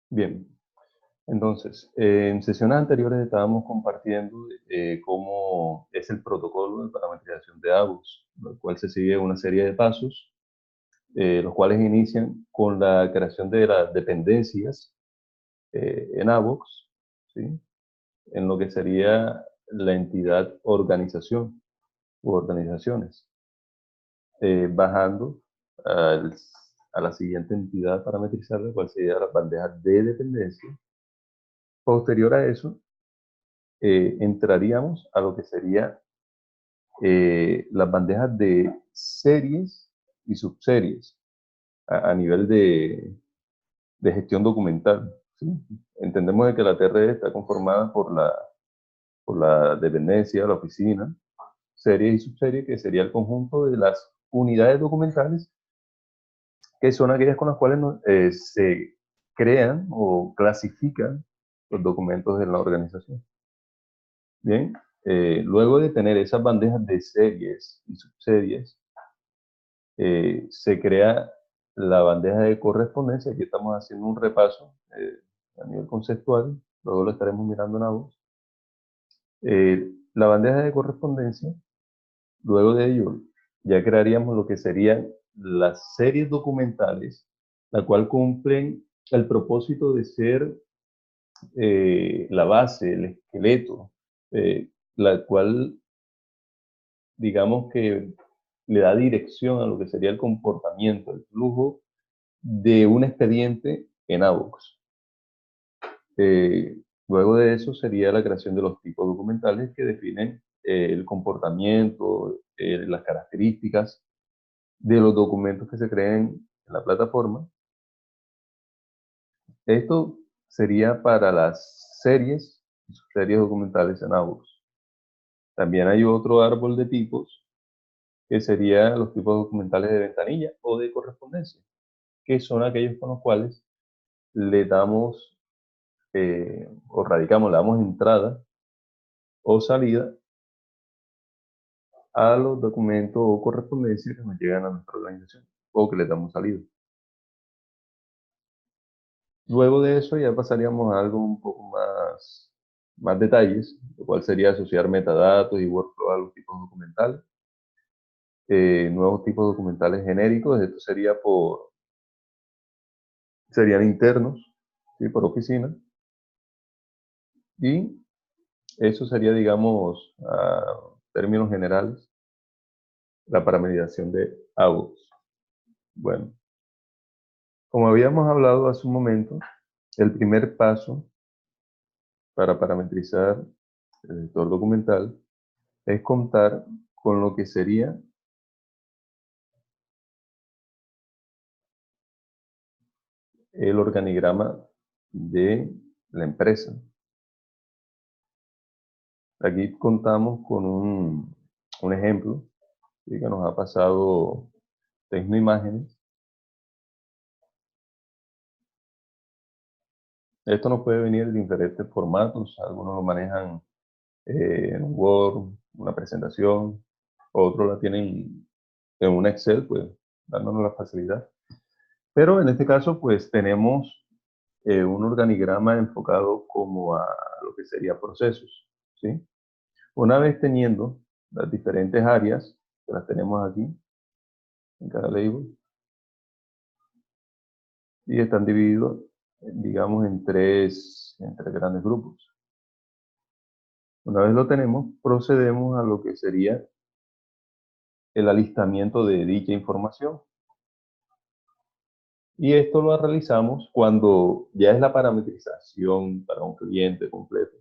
Bien, entonces, en sesiones anteriores estábamos compartiendo cómo es el protocolo de parametrización de AVOS, el cual se sigue una serie de pasos, los cuales inician con la creación de las dependencias en AVOS, ¿sí? En lo que sería la entidad organización u organizaciones, bajando a la siguiente entidad parametrizada, cual sería la bandeja de dependencia. Posterior a eso, entraríamos a lo que sería las bandejas de series y subseries a nivel de gestión documental, ¿sí? Entendemos de que la TRD está conformada por la dependencia, la oficina, series y subseries, que sería el conjunto de las unidades documentales, que son aquellas con las cuales se crean o clasifican los documentos de la organización. Bien, luego de tener esas bandejas de series y subseries, se crea la bandeja de correspondencia. Aquí estamos haciendo un repaso a nivel conceptual, luego lo estaremos mirando en AVOS. La bandeja de correspondencia, luego de ello, ya crearíamos lo que serían las series documentales, la cual cumplen el propósito de ser la base, el esqueleto, la cual, digamos que le da dirección a lo que sería el comportamiento, el flujo de un expediente en AVOS. Luego de eso sería la creación de los tipos documentales que definen el comportamiento, las características de los documentos que se creen en la plataforma. Esto sería para las series y subseries documentales en AVOS. También hay otro árbol de tipos que serían los tipos documentales de ventanilla o de correspondencia, que son aquellos con los cuales le damos o radicamos, le damos entrada o salida a los documentos o correspondencias que nos llegan a nuestra organización o que le damos salida. Luego de eso ya pasaríamos a algo un poco más detalles, lo cual sería asociar metadatos y workflow a los tipos documentales. Nuevos tipos documentales genéricos, esto serían internos, ¿sí? Por oficina. Y eso sería, digamos, a términos generales, la parametrización de AVOS. Bueno, como habíamos hablado hace un momento, el primer paso para parametrizar el editor documental es contar con lo que sería el organigrama de la empresa. Aquí contamos con un ejemplo, ¿sí? Que nos ha pasado Tecnoimágenes. Esto nos puede venir de diferentes formatos, algunos lo manejan en Word, una presentación, otros la tienen en un Excel, pues dándonos la facilidad. Pero en este caso, pues tenemos un organigrama enfocado como a lo que sería procesos, ¿sí? Una vez teniendo las diferentes áreas, que las tenemos aquí, en cada label, y están divididos, digamos, en tres grandes grupos. Una vez lo tenemos, procedemos a lo que sería el alistamiento de dicha información. Y esto lo realizamos cuando ya es la parametrización para un cliente completo.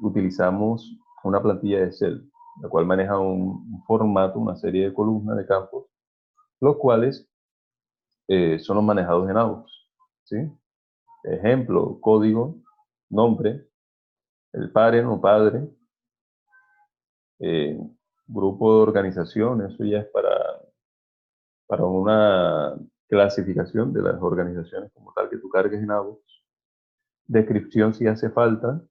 Utilizamos una plantilla de Excel, la cual maneja un formato, una serie de columnas de campos, los cuales son los manejados en AVOS, ¿sí? Ejemplo, código, nombre, el parent o padre, eh, grupo de organización, eso ya es para una clasificación de las organizaciones como tal que tú cargues en AVOS. Descripción si hace falta,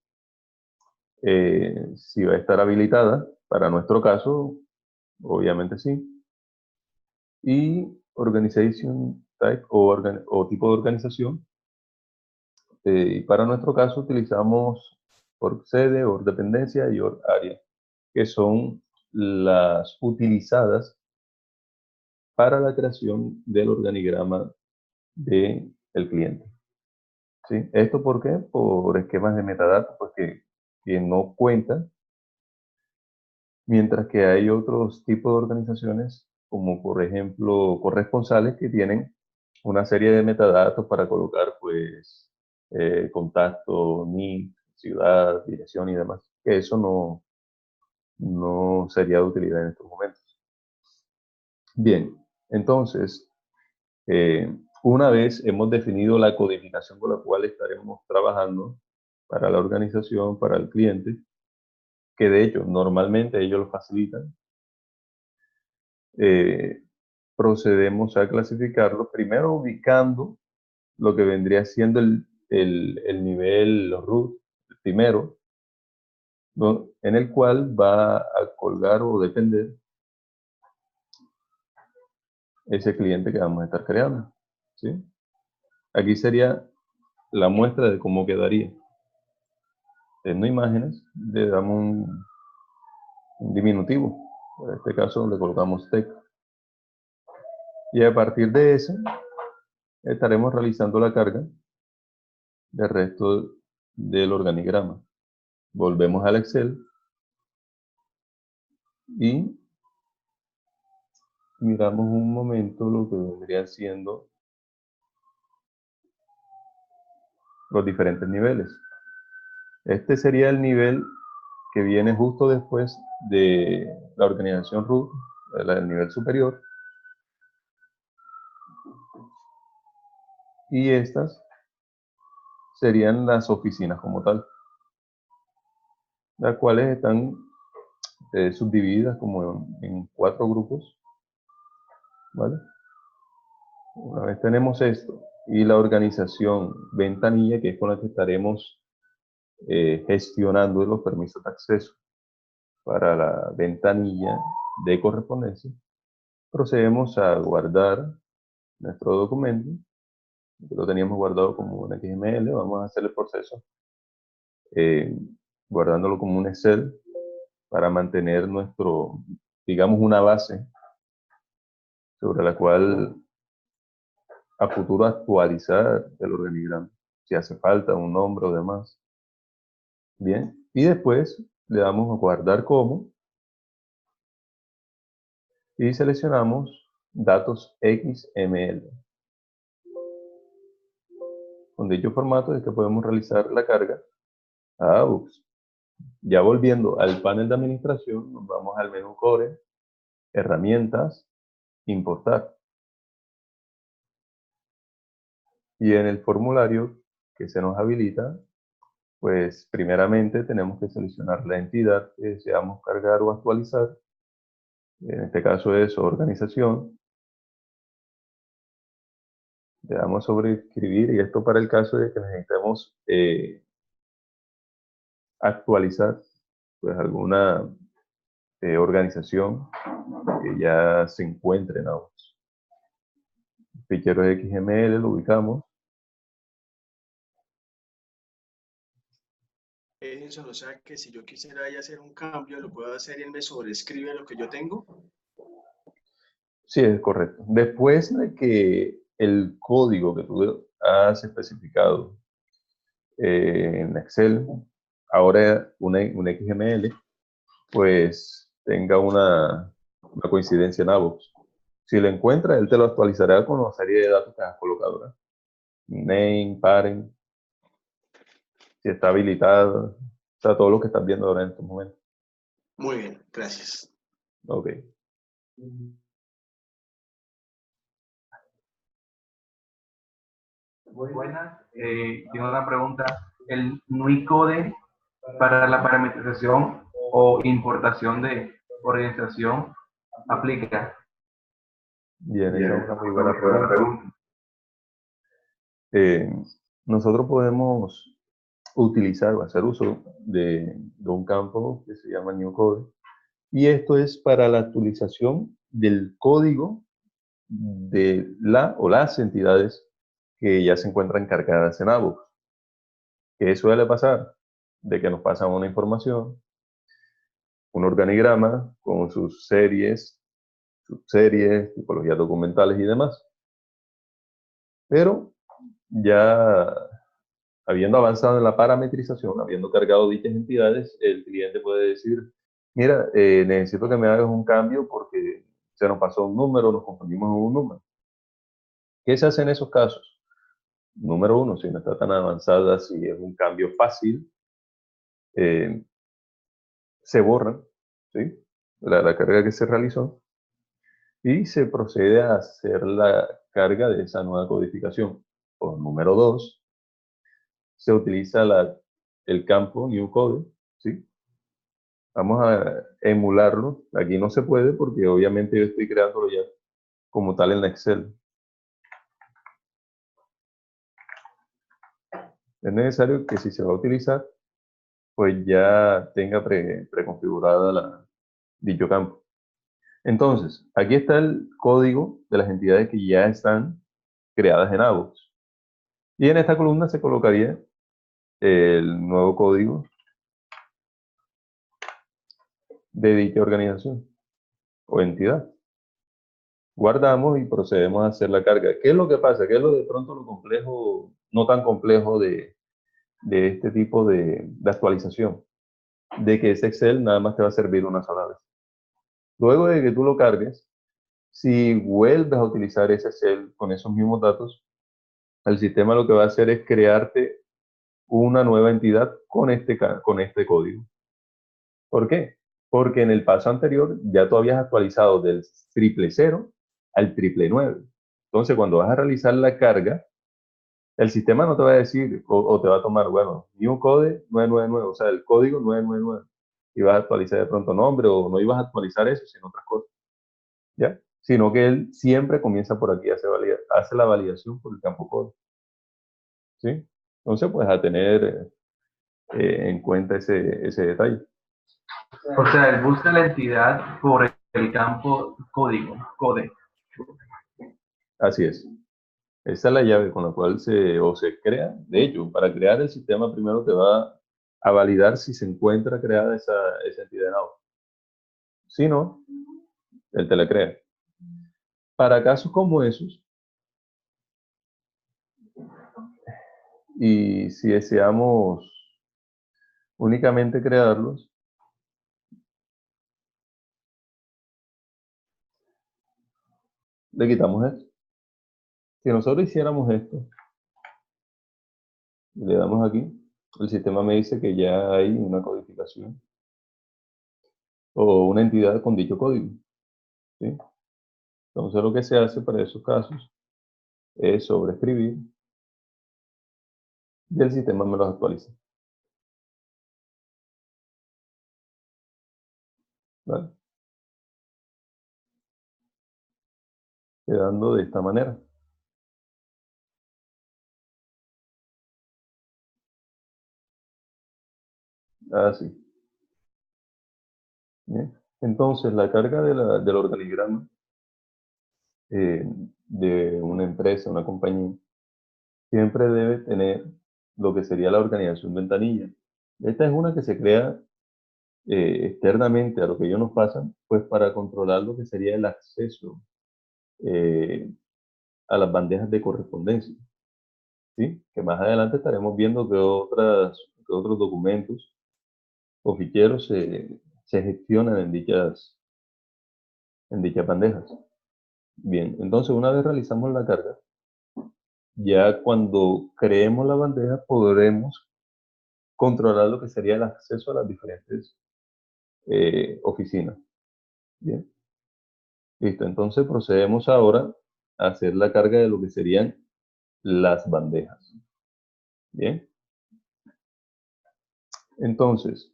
si va a estar habilitada. Para nuestro caso, obviamente sí. Y organization type o tipo de organización. Y para nuestro caso utilizamos org sede, org dependencia y org área, que son las utilizadas para la creación del organigrama del cliente. ¿Sí? ¿Esto por qué? Por esquemas de metadatos, pues que no cuentan, mientras que hay otros tipos de organizaciones, como por ejemplo corresponsales, que tienen una serie de metadatos para colocar, pues, contacto, NIC, ciudad, dirección y demás, que eso no sería de utilidad en estos momentos. Bien, entonces, una vez hemos definido la codificación con la cual estaremos trabajando para la organización, para el cliente, que de hecho normalmente ellos lo facilitan, eh, procedemos a clasificarlo, primero ubicando lo que vendría siendo el nivel root, el primero, en el cual va a colgar o depender ese cliente que vamos a estar creando. ¿Sí? Aquí sería la muestra de cómo quedaría. En no imágenes, le damos un diminutivo. En este caso le colocamos text. Y a partir de ese, estaremos realizando la carga del resto del organigrama. Volvemos al Excel y miramos un momento lo que vendrían siendo los diferentes niveles. Este sería el nivel que viene justo después de la organización root, el nivel superior. Y estas serían las oficinas como tal, las cuales están subdivididas como en 4 grupos, ¿vale? Una vez tenemos esto y la organización ventanilla, que es con la que estaremos gestionando los permisos de acceso para la ventanilla de correspondencia, procedemos a guardar nuestro documento, que lo teníamos guardado como un XML, vamos a hacer el proceso eh, guardándolo como un Excel para mantener nuestro, digamos, una base sobre la cual a futuro actualizar el organigrama, si hace falta un nombre o demás. Bien, y después le damos a guardar como y seleccionamos datos XML. Con dicho formato es que podemos realizar la carga a AUX. Ya volviendo al panel de administración, nos vamos al menú Core, herramientas, importar. Y en el formulario que se nos habilita, pues primeramente tenemos que seleccionar la entidad que deseamos cargar o actualizar. En este caso es organización. Le damos sobre escribir y esto para el caso de que necesitemos actualizar pues alguna organización que ya se encuentre en AUX. Fichero XML lo ubicamos. Edinson, o sea que si yo quisiera ahí hacer un cambio, lo puedo hacer y él me sobrescribe lo que yo tengo. Sí, es correcto. Después de que el código que tú has especificado en Excel, ahora un XML, pues tenga una coincidencia en AVOX. Si lo encuentra, él te lo actualizará con una serie de datos que has colocado, ¿verdad? Name, parent, si está habilitado, o sea, todo lo que estás viendo ahora en estos momentos. Muy bien, gracias. Ok. Buenas, tengo una pregunta. ¿El NUI code para la parametrización o importación de organización aplica? Bien, esa es una muy buena pregunta. Nosotros podemos utilizar o hacer uso de un campo que se llama New Code, Y esto es para la actualización del código de la o las entidades que ya se encuentran cargadas en ABOX. ¿Qué suele pasar? De que nos pasan una información, un organigrama con sus series, subseries, tipologías documentales y demás. Pero ya habiendo avanzado en la parametrización, habiendo cargado dichas entidades, el cliente puede decir, mira, necesito que me hagas un cambio porque se nos pasó un número, nos confundimos en un número. ¿Qué se hace en esos casos? Número uno, si no está tan avanzada, si es un cambio fácil, se borra, ¿sí? La carga que se realizó y se procede a hacer la carga de esa nueva codificación. O número dos, se utiliza el campo new code, ¿sí? Vamos a emularlo. Aquí no se puede porque obviamente yo estoy creándolo ya como tal en la Excel. Es necesario que si se va a utilizar, pues ya tenga preconfigurada dicho campo. Entonces, aquí está el código de las entidades que ya están creadas en ABOX. Y en esta columna se colocaría el nuevo código de dicha organización o entidad. Guardamos y procedemos a hacer la carga. ¿Qué es lo que pasa? ¿Qué es lo de pronto lo complejo, no tan complejo de este tipo de actualización? De que ese Excel nada más te va a servir una sola vez. Luego de que tú lo cargues, si vuelves a utilizar ese Excel con esos mismos datos, el sistema lo que va a hacer es crearte una nueva entidad con este código. ¿Por qué? Porque en el paso anterior ya tú habías actualizado del 000 al 999. Entonces, cuando vas a realizar la carga, el sistema no te va a decir, o te va a tomar, bueno, new code 999, o sea, el código 999. Y vas a actualizar de pronto nombre, o no ibas a actualizar eso, sino otras cosas. ¿Ya? Sino que él siempre comienza por aquí, hace la validación por el campo código. ¿Sí? Entonces, pues a tener en cuenta ese detalle. O sea, él busca la entidad por el campo código, code. Así es. Esa es la llave con la cual se crea. De hecho, para crear el sistema primero te va a validar si se encuentra creada esa entidad en ABOX. Si no, él te la crea. Para casos como esos, y si deseamos únicamente crearlos, le quitamos esto. Si nosotros hiciéramos esto, y le damos aquí, el sistema me dice que ya hay una codificación o una entidad con dicho código. ¿Sí? Entonces lo que se hace para esos casos es sobreescribir y el sistema me los actualiza. ¿Vale? Quedando de esta manera. Así. ¿Bien? Entonces, la carga del organigrama de una empresa, una compañía, siempre debe tener lo que sería la organización ventanilla. Esta es una que se crea externamente a lo que ellos nos pasan, pues para controlar lo que sería el acceso eh, a las bandejas de correspondencia. ¿Sí? Que más adelante estaremos viendo que otros documentos o ficheros se gestionan en dichas bandejas. Bien, entonces una vez realizamos la carga, ya cuando creemos la bandeja podremos controlar lo que sería el acceso a las diferentes oficinas. Bien, listo. Entonces procedemos ahora a hacer la carga de lo que serían las bandejas. Bien, entonces,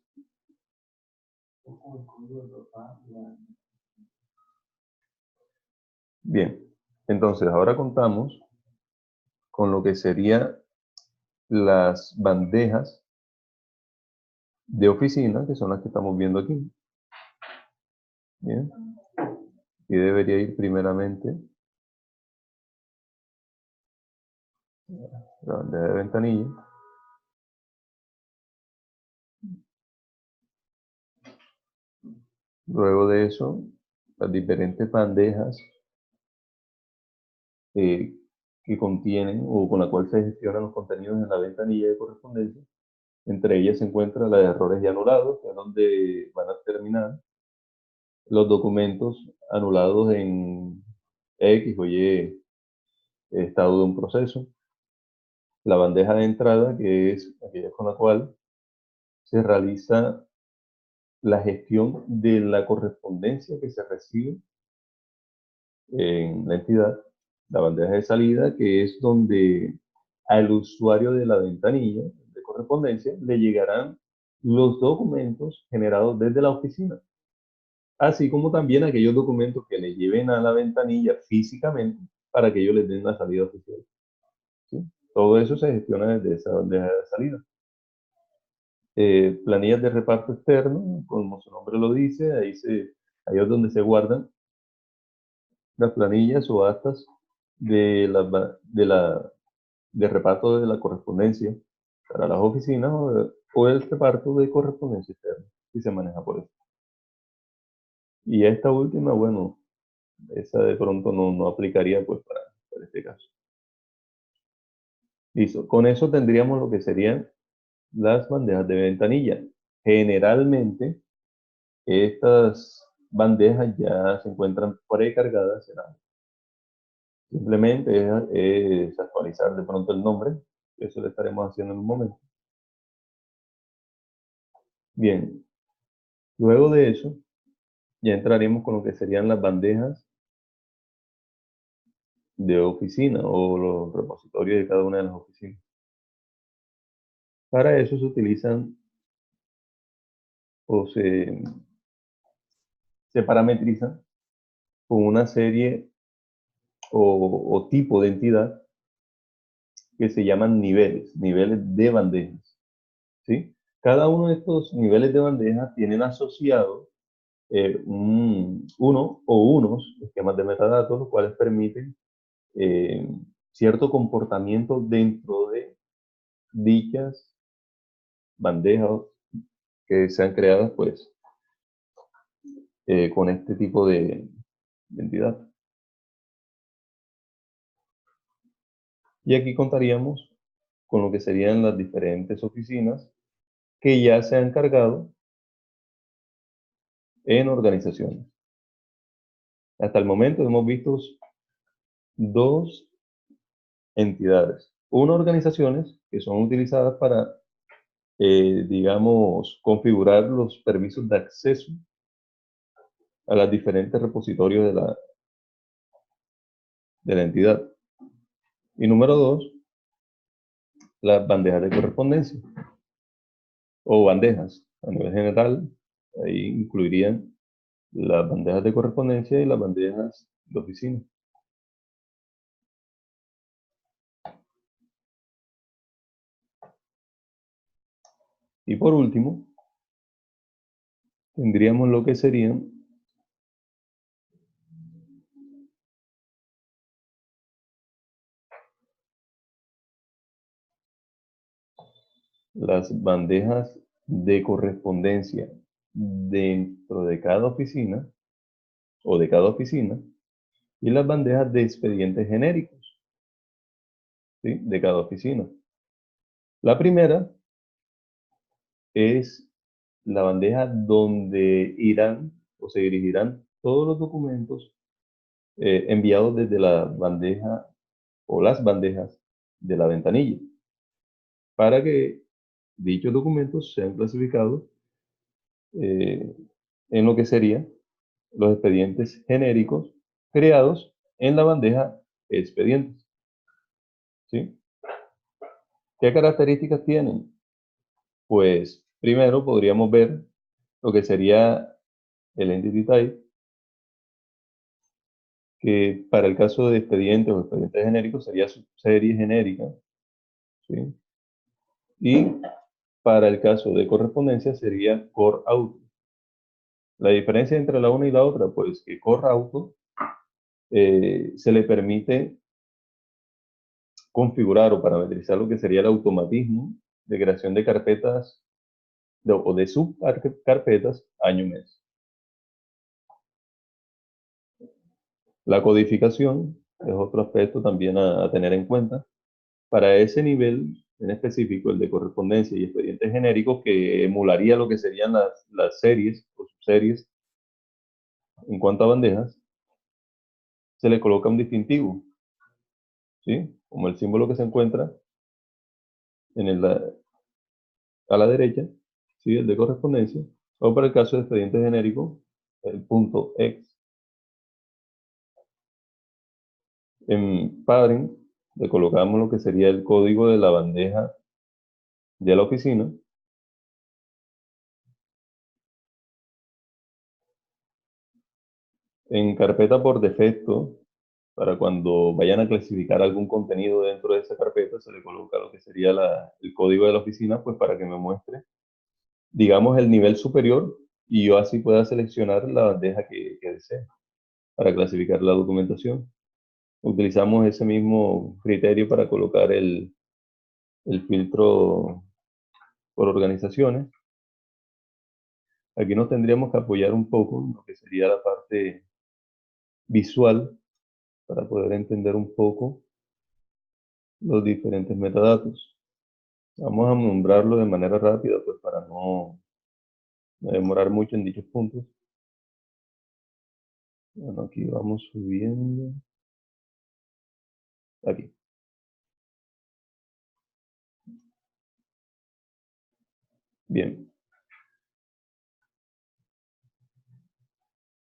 ahora contamos con lo que serían las bandejas de oficina, que son las que estamos viendo aquí. Bien. Y debería ir primeramente la bandeja de ventanilla. Luego de eso, las diferentes bandejas que contienen o con la cual se gestionan los contenidos en la ventanilla de correspondencia. Entre ellas se encuentra la de errores y anulados, que es donde van a terminar los documentos anulados en X o Y estado de un proceso. La bandeja de entrada, que es aquella con la cual se realiza la gestión de la correspondencia que se recibe en la entidad. La bandeja de salida, que es donde al usuario de la ventanilla de correspondencia le llegarán los documentos generados desde la oficina, así como también aquellos documentos que le lleven a la ventanilla físicamente para que ellos les den la salida oficial. ¿Sí? Todo eso se gestiona desde esa bandeja de salida. Planillas de reparto externo, como su nombre lo dice, ahí es donde se guardan las planillas o actas de de reparto de la correspondencia para las oficinas o el reparto de correspondencia externa, si se maneja por eso. Y esta última, bueno, esa de pronto no aplicaría pues para este caso. Listo, con eso tendríamos lo que serían las bandejas de ventanilla. Generalmente, estas bandejas ya se encuentran precargadas en algo. Simplemente es actualizar de pronto el nombre, eso lo estaremos haciendo en un momento. Bien, luego de eso, ya entraremos con lo que serían las bandejas de oficina o los repositorios de cada una de las oficinas. Para eso se utilizan o se parametrizan con una serie o tipo de entidad que se llaman niveles de bandejas. ¿Sí? Cada uno de estos niveles de bandejas tienen asociado uno o unos esquemas de metadatos, los cuales permiten cierto comportamiento dentro de dichas bandejas que sean creadas pues con este tipo de entidad. Y aquí contaríamos con lo que serían las diferentes oficinas que ya se han cargado en organizaciones. Hasta el momento hemos visto dos entidades. Una, organizaciones que son utilizadas para, digamos, configurar los permisos de acceso a los diferentes repositorios de la entidad. Y número dos, las bandejas de correspondencia o bandejas a nivel general. Ahí incluirían las bandejas de correspondencia y las bandejas de oficina. Y por último, tendríamos lo que serían las bandejas de correspondencia dentro de cada oficina o de cada oficina y las bandejas de expedientes genéricos, ¿sí?, de cada oficina. La primera es la bandeja donde irán o se dirigirán todos los documentos enviados desde la bandeja o las bandejas de la ventanilla para que dichos documentos sean clasificados en lo que serían los expedientes genéricos creados en la bandeja expedientes. ¿Sí? ¿Qué características tienen? Pues primero podríamos ver lo que sería el entity type, que para el caso de expedientes o expedientes genéricos sería su serie genérica. ¿Sí? Y para el caso de correspondencia sería core auto. La diferencia entre la una y la otra, pues que Core Auto se le permite configurar o parametrizar lo que sería el automatismo de creación de carpetas o de subcarpetas año-mes. La codificación es otro aspecto también a tener en cuenta. Para ese nivel en específico, el de correspondencia y expedientes genéricos, que emularía lo que serían las series o subseries en cuanto a bandejas, se le coloca un distintivo, ¿sí? Como el símbolo que se encuentra a la derecha, ¿sí? El de correspondencia, o para el caso de expedientes genéricos, el punto X. En Parent le colocamos lo que sería el código de la bandeja de la oficina. En carpeta por defecto, para cuando vayan a clasificar algún contenido dentro de esa carpeta, se le coloca lo que sería el código de la oficina, pues para que me muestre, digamos, el nivel superior y yo así pueda seleccionar la bandeja que desee para clasificar la documentación. Utilizamos ese mismo criterio para colocar el filtro por organizaciones. Aquí nos tendríamos que apoyar un poco en lo que sería la parte visual para poder entender un poco los diferentes metadatos. Vamos a nombrarlo de manera rápida, pues para no demorar mucho en dichos puntos. Bueno, aquí vamos subiendo. Aquí. Bien.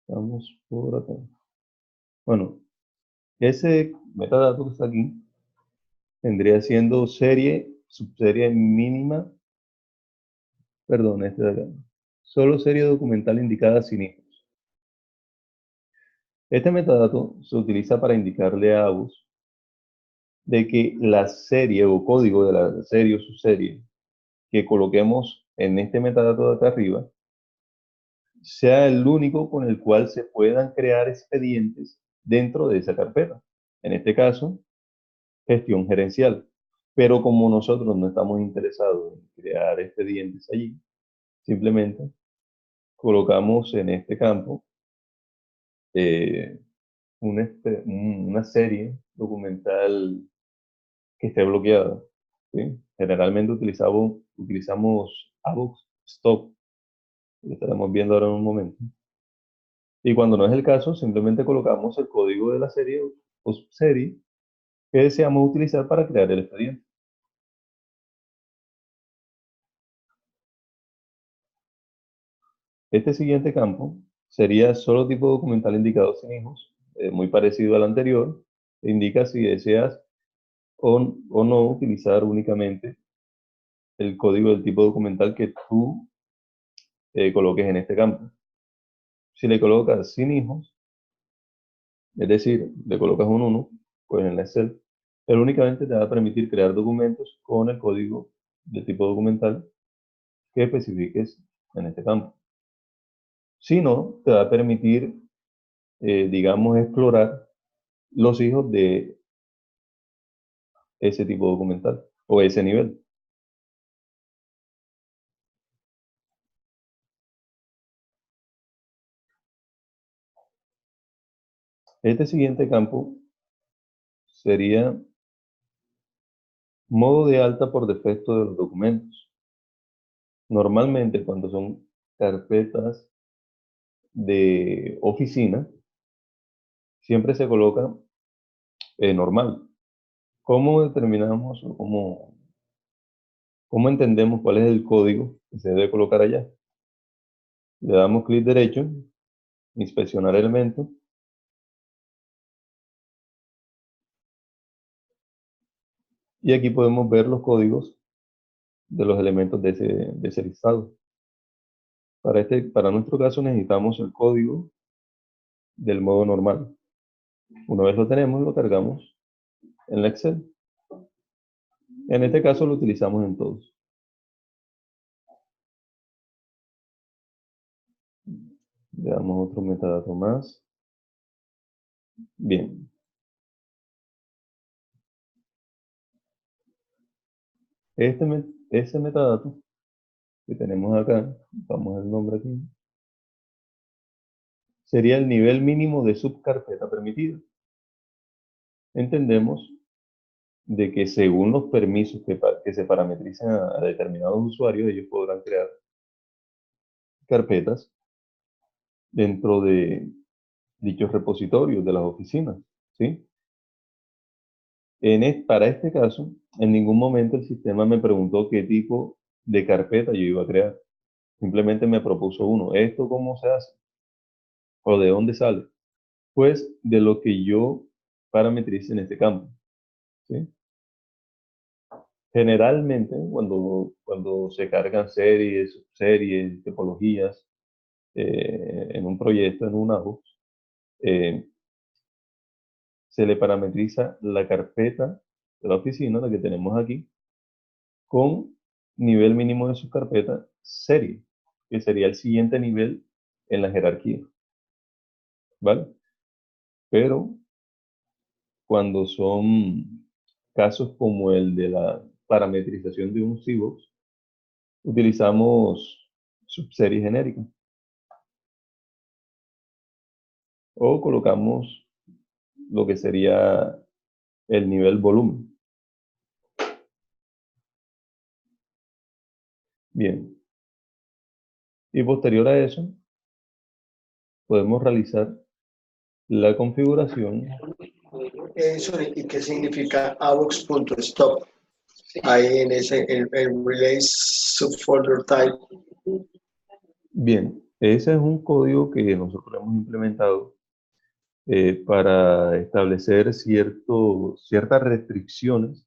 Vamos por acá. Bueno, ese metadato que está aquí vendría siendo serie, subserie mínima, perdón, este de acá. Solo serie documental indicada sin hijos. Este metadato se utiliza para indicarle a ABUS de que la serie o código de la serie o subserie que coloquemos en este metadato de acá arriba sea el único con el cual se puedan crear expedientes dentro de esa carpeta. En este caso, gestión gerencial. Pero como nosotros no estamos interesados en crear expedientes allí, simplemente colocamos en este campo una serie documental que esté bloqueada, ¿sí? Generalmente utilizamos ABOX Stop, lo estaremos viendo ahora en un momento. Y cuando no es el caso, simplemente colocamos el código de la serie o subserie que deseamos utilizar para crear el expediente. Este siguiente campo sería solo tipo documental indicado sin hijos, muy parecido al anterior. Indica si deseas o no utilizar únicamente el código del tipo documental que tú coloques en este campo. Si le colocas sin hijos, es decir, le colocas un 1, pues en la Excel, él únicamente te va a permitir crear documentos con el código de tipo documental que especifiques en este campo. Si no, te va a permitir, digamos, explorar los hijos de ese tipo documental o ese nivel. Este siguiente campo sería modo de alta por defecto de los documentos. Normalmente cuando son carpetas de oficina, siempre se coloca normal. ¿Cómo determinamos o cómo entendemos cuál es el código que se debe colocar allá? Le damos clic derecho, inspeccionar elementos, y aquí podemos ver los códigos de los elementos de ese listado. Para nuestro caso necesitamos el código del modo normal. Una vez lo tenemos, lo cargamos en la Excel. En este caso lo utilizamos en todos. Le damos otro metadato más. Bien. Ese metadato que tenemos acá, vamos el nombre aquí, sería el nivel mínimo de subcarpeta permitido. Entendemos de que según los permisos que se parametricen a determinados usuarios, ellos podrán crear carpetas dentro de dichos repositorios de las oficinas, ¿sí? Para este caso, en ningún momento el sistema me preguntó qué tipo de carpeta yo iba a crear. Simplemente me propuso uno. ¿Esto cómo se hace? ¿O de dónde sale? Pues de lo que yo parametrice en este campo, ¿sí? Generalmente, cuando se cargan series, subseries, topologías en un proyecto, en un AUX, eh, se le parametriza la carpeta de la oficina, la que tenemos aquí, con nivel mínimo de subcarpeta serie, que sería el siguiente nivel en la jerarquía, ¿vale? Pero cuando son casos como el de la parametrización de un CBOS, utilizamos subseries genéricas o colocamos lo que sería el nivel volumen. Bien. Y posterior a eso, podemos realizar la configuración. ¿Y qué significa avox.stop? Ahí en el relay subfolder type. Bien, ese es un código que nosotros hemos implementado para establecer ciertas restricciones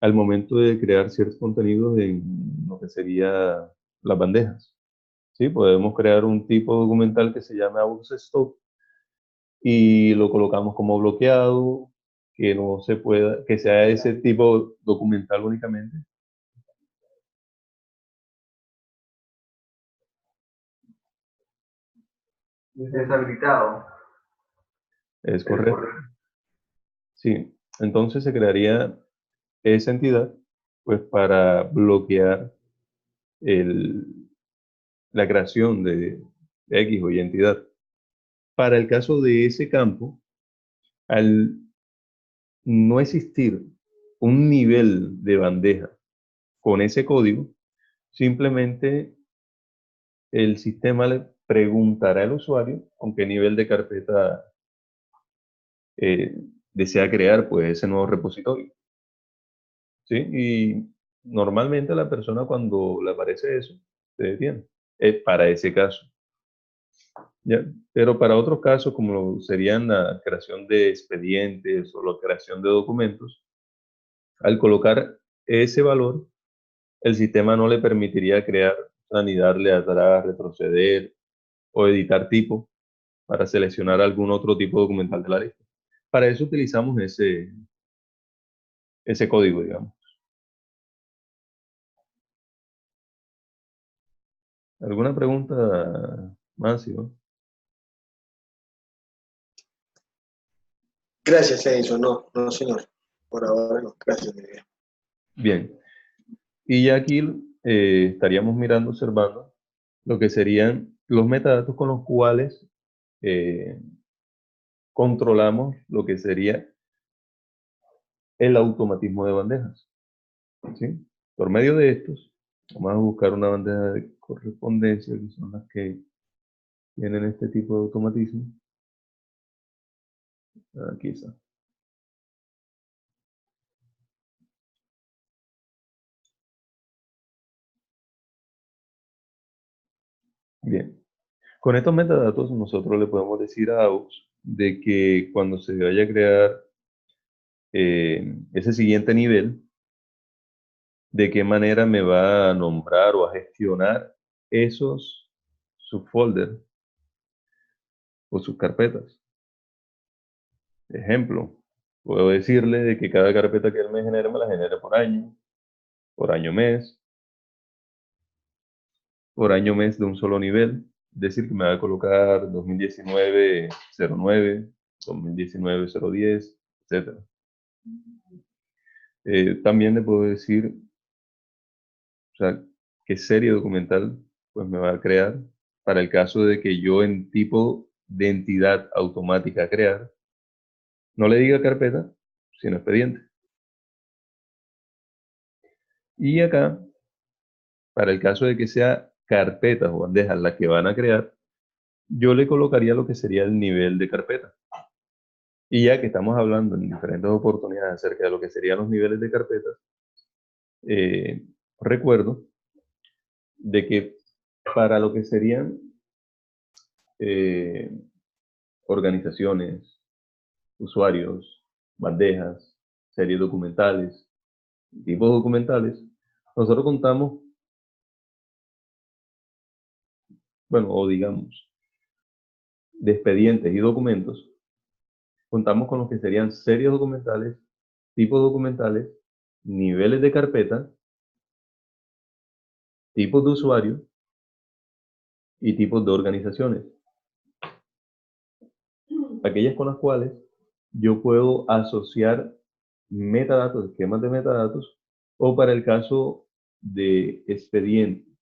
al momento de crear ciertos contenidos en lo que sería las bandejas. ¿Sí? Podemos crear un tipo documental que se llame avox.stop y lo colocamos como bloqueado, que no se pueda, que sea ese tipo documental únicamente. Deshabilitado. Es correcto. Sí, entonces se crearía esa entidad pues para bloquear la creación de X o Y entidad. Para el caso de ese campo, al no existir un nivel de bandeja con ese código, simplemente el sistema le preguntará al usuario con qué nivel de carpeta eh, desea crear pues ese nuevo repositorio. ¿Sí? Y normalmente la persona cuando le aparece eso, se detiene. Para ese caso. ¿Ya? Pero para otros casos, como serían la creación de expedientes o la creación de documentos, al colocar ese valor, el sistema no le permitiría crear, ni darle atrás, retroceder o editar tipo para seleccionar algún otro tipo documental de la lista. Para eso utilizamos ese código, digamos. ¿Alguna pregunta más, Iván? Gracias, Edison. No, señor. Por ahora no. Gracias, Miguel. Bien. Y ya aquí estaríamos mirando, observando lo que serían los metadatos con los cuales eh, controlamos lo que sería el automatismo de bandejas. ¿Sí? Por medio de estos, vamos a buscar una bandeja de correspondencia, que son las que tienen este tipo de automatismo. Aquí está. Bien. Con estos metadatos nosotros le podemos decir a AUX de que cuando se vaya a crear ese siguiente nivel, de qué manera me va a nombrar o a gestionar esos subfolders o subcarpetas. Ejemplo, puedo decirle de que cada carpeta que él me genere la genere por año mes de un solo nivel, decir que me va a colocar 2019-09, 2019-010, etc. También le puedo decir, o sea, qué serie documental pues me va a crear para el caso de que yo en tipo de entidad automática crear, no le diga carpeta, sino expediente. Y acá, para el caso de que sea carpetas o bandejas las que van a crear, yo le colocaría lo que sería el nivel de carpeta. Y ya que estamos hablando en diferentes oportunidades acerca de lo que serían los niveles de carpetas, recuerdo de que para lo que serían eh, organizaciones, usuarios, bandejas, series documentales, tipos documentales, nosotros contamos, bueno, o digamos, de expedientes y documentos, contamos con lo que serían series documentales, tipos documentales, niveles de carpeta, tipos de usuario y tipos de organizaciones. Aquellas con las cuales yo puedo asociar metadatos, esquemas de metadatos, o para el caso de expedientes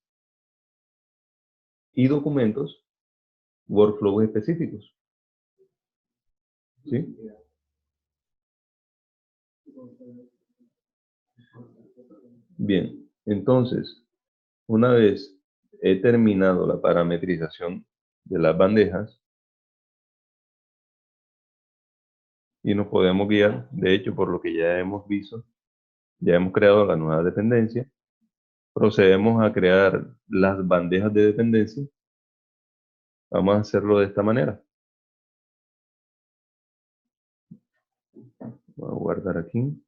y documentos, workflows específicos. ¿Sí? Bien, entonces, una vez he terminado la parametrización de las bandejas y nos podemos guiar, de hecho, por lo que ya hemos visto, ya hemos creado la nueva dependencia, procedemos a crear las bandejas de dependencia. Vamos a hacerlo de esta manera. Voy a guardar aquí.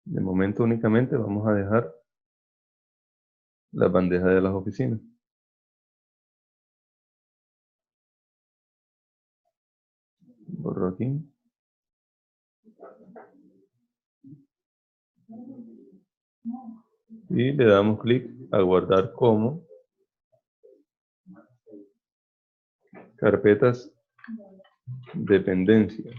De momento únicamente vamos a dejar las bandejas de las oficinas. Borro aquí. Y le damos clic a guardar como carpetas dependencias.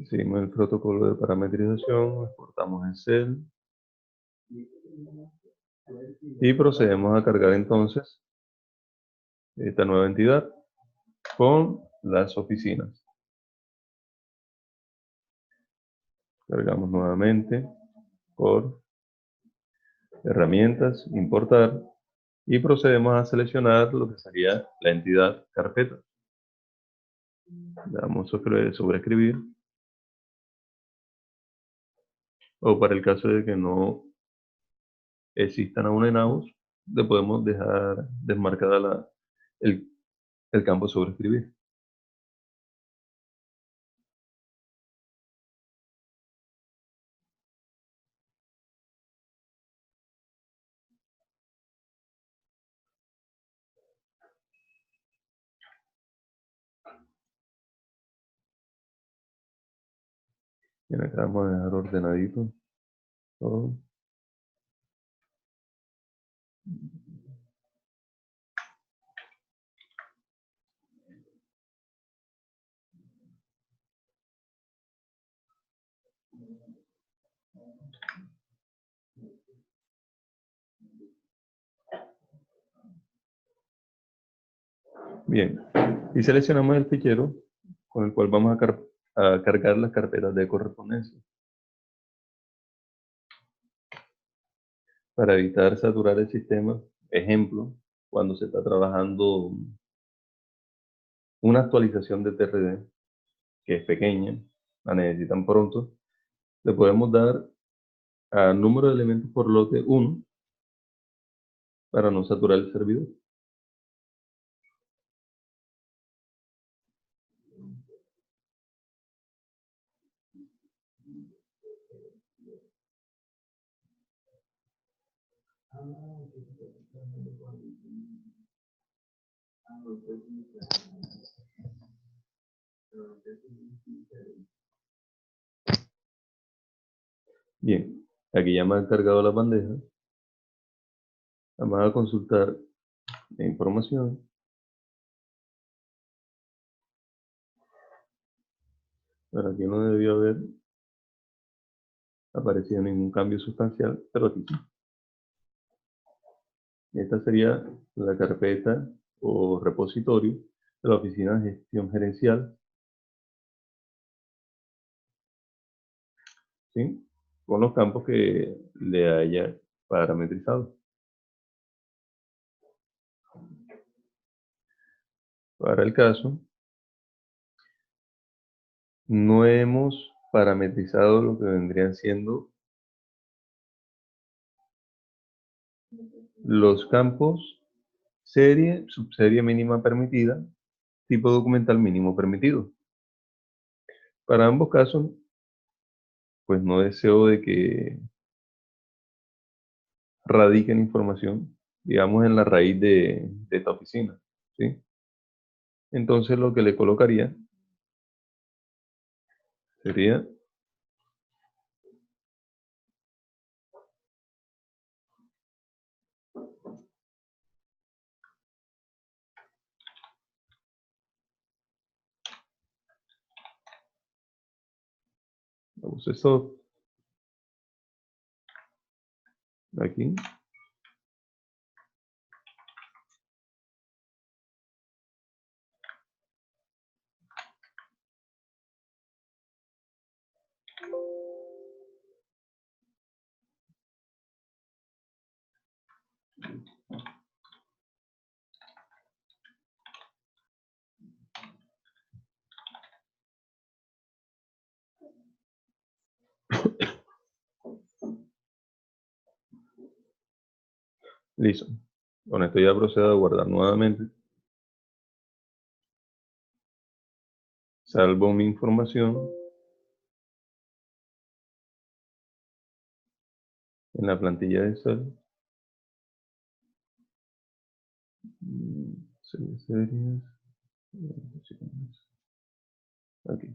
Seguimos el protocolo de parametrización, exportamos en Cell y procedemos a cargar entonces esta nueva entidad con las oficinas. Cargamos nuevamente por herramientas, importar y procedemos a seleccionar lo que sería la entidad carpeta. Le damos sobre escribir. O para el caso de que no existan aún en AUS, le podemos dejar desmarcada el campo sobre escribir. Bien, acá vamos a dejar ordenadito todo. Bien, y seleccionamos el fichero con el cual vamos a cargar las carpetas de correspondencia. Para evitar saturar el sistema, ejemplo, cuando se está trabajando una actualización de TRD, que es pequeña, la necesitan pronto, le podemos dar a número de elementos por lote 1 para no saturar el servidor. Bien, aquí ya me han cargado la bandeja. Vamos a consultar la información. Pero aquí no debió haber aparecido ningún cambio sustancial, pero aquí sí. Esta sería la carpeta o repositorio de la Oficina de Gestión Gerencial, ¿sí? Con los campos que le haya parametrizado. Para el caso, no hemos parametrizado lo que vendrían siendo los campos serie, subserie mínima permitida, tipo documental mínimo permitido. Para ambos casos, pues no deseo de que radiquen información, digamos, en la raíz de esta oficina, ¿sí? Entonces lo que le colocaría sería vamos eso aquí. Listo. Con esto ya procedo a guardar nuevamente. Salvo mi información en la plantilla de Excel. Series. Aquí.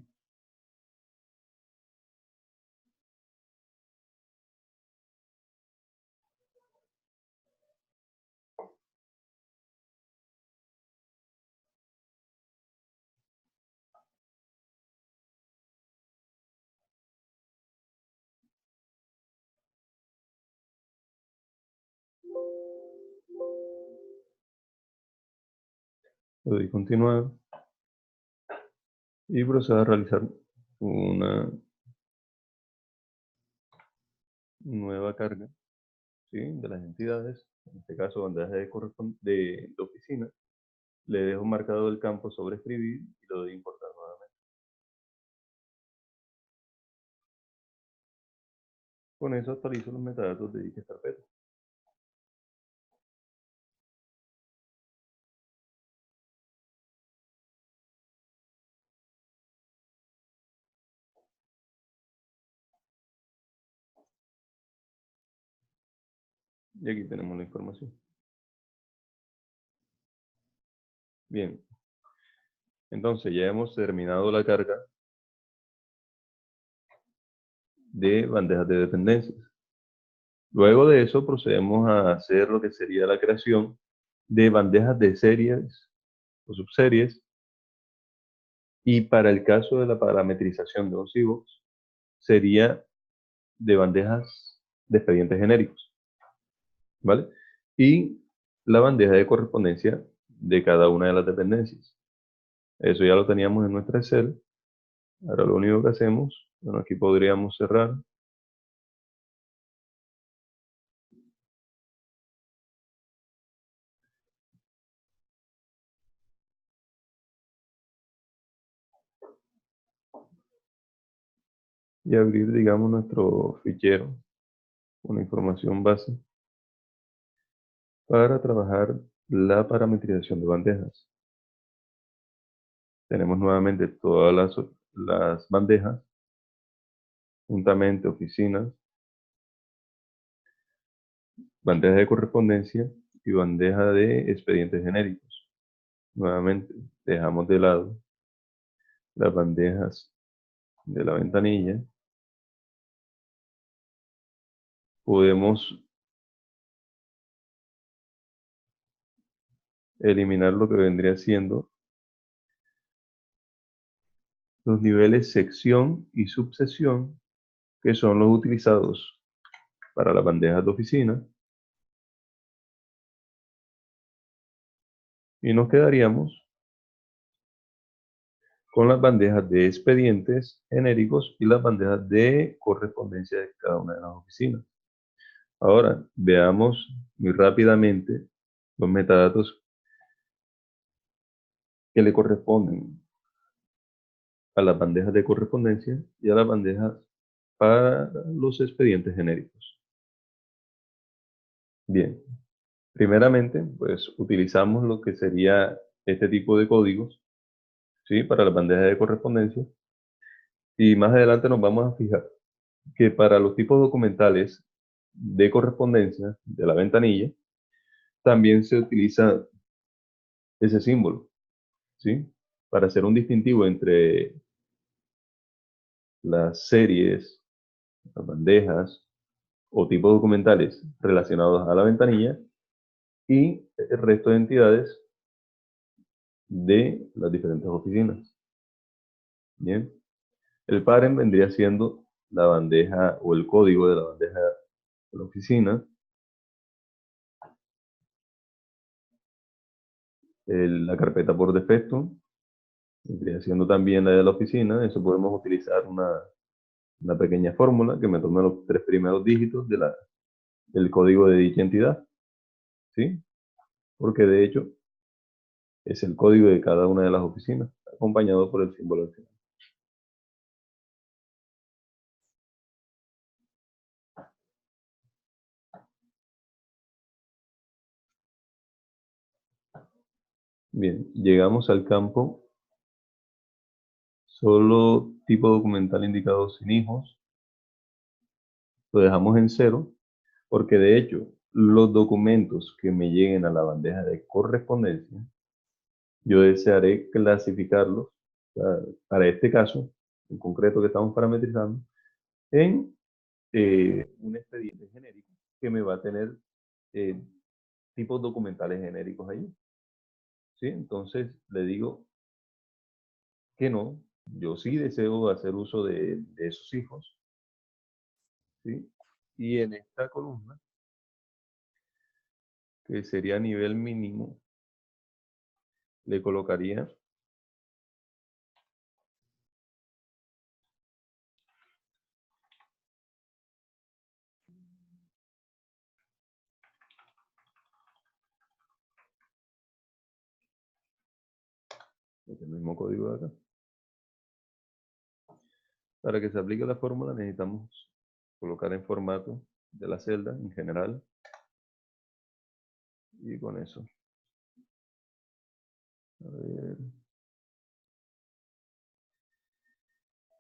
Le doy continuar y procedo a realizar una nueva carga, ¿sí? De las entidades, en este caso bandeja de oficina. Le dejo marcado el campo sobre escribir y lo doy importar nuevamente. Con eso actualizo los metadatos de dicha carpeta. Y aquí tenemos la información. Bien, entonces ya hemos terminado la carga de bandejas de dependencias. Luego de eso procedemos a hacer lo que sería la creación de bandejas de series o subseries, y para el caso de la parametrización de un CBOS sería de bandejas de expedientes genéricos, ¿vale? Y la bandeja de correspondencia de cada una de las dependencias. Eso ya lo teníamos en nuestra Excel. Ahora lo único que hacemos, bueno, aquí podríamos cerrar. Y abrir, digamos, nuestro fichero con información base para trabajar la parametrización de bandejas. Tenemos nuevamente todas las bandejas, juntamente oficinas, bandeja de correspondencia y bandeja de expedientes genéricos. Nuevamente, dejamos de lado las bandejas de la ventanilla. Podemos eliminar lo que vendría siendo los niveles sección y subsección, que son los utilizados para las bandejas de oficina. Y nos quedaríamos con las bandejas de expedientes genéricos y las bandejas de correspondencia de cada una de las oficinas. Ahora, veamos muy rápidamente los metadatos que le corresponden a las bandejas de correspondencia y a las bandejas para los expedientes genéricos. Bien, primeramente, pues utilizamos lo que sería este tipo de códigos, ¿sí? Para las bandejas de correspondencia. Y más adelante nos vamos a fijar que para los tipos documentales de correspondencia de la ventanilla, también se utiliza ese símbolo, ¿sí? Para hacer un distintivo entre las series, las bandejas o tipos documentales relacionados a la ventanilla y el resto de entidades de las diferentes oficinas. Bien, el parent vendría siendo la bandeja o el código de la bandeja de la oficina. La carpeta por defecto vendría siendo también la de la oficina. Eso podemos utilizar una pequeña fórmula que me tome los 3 primeros dígitos del código de dicha entidad, ¿sí? Porque de hecho es el código de cada una de las oficinas, acompañado por el símbolo al final. Bien, llegamos al campo solo tipo documental indicado sin hijos. Lo dejamos en 0, porque de hecho los documentos que me lleguen a la bandeja de correspondencia, yo desearé clasificarlos, para este caso en concreto que estamos parametrizando, en un expediente genérico que me va a tener eh, tipos documentales genéricos allí. ¿Sí? Entonces le digo que no, yo sí deseo hacer uso de esos hijos. ¿Sí? Y en esta columna, que sería nivel mínimo, le colocaría el mismo código de acá. Para que se aplique la fórmula necesitamos colocar en formato de la celda en general. Y con eso. A ver.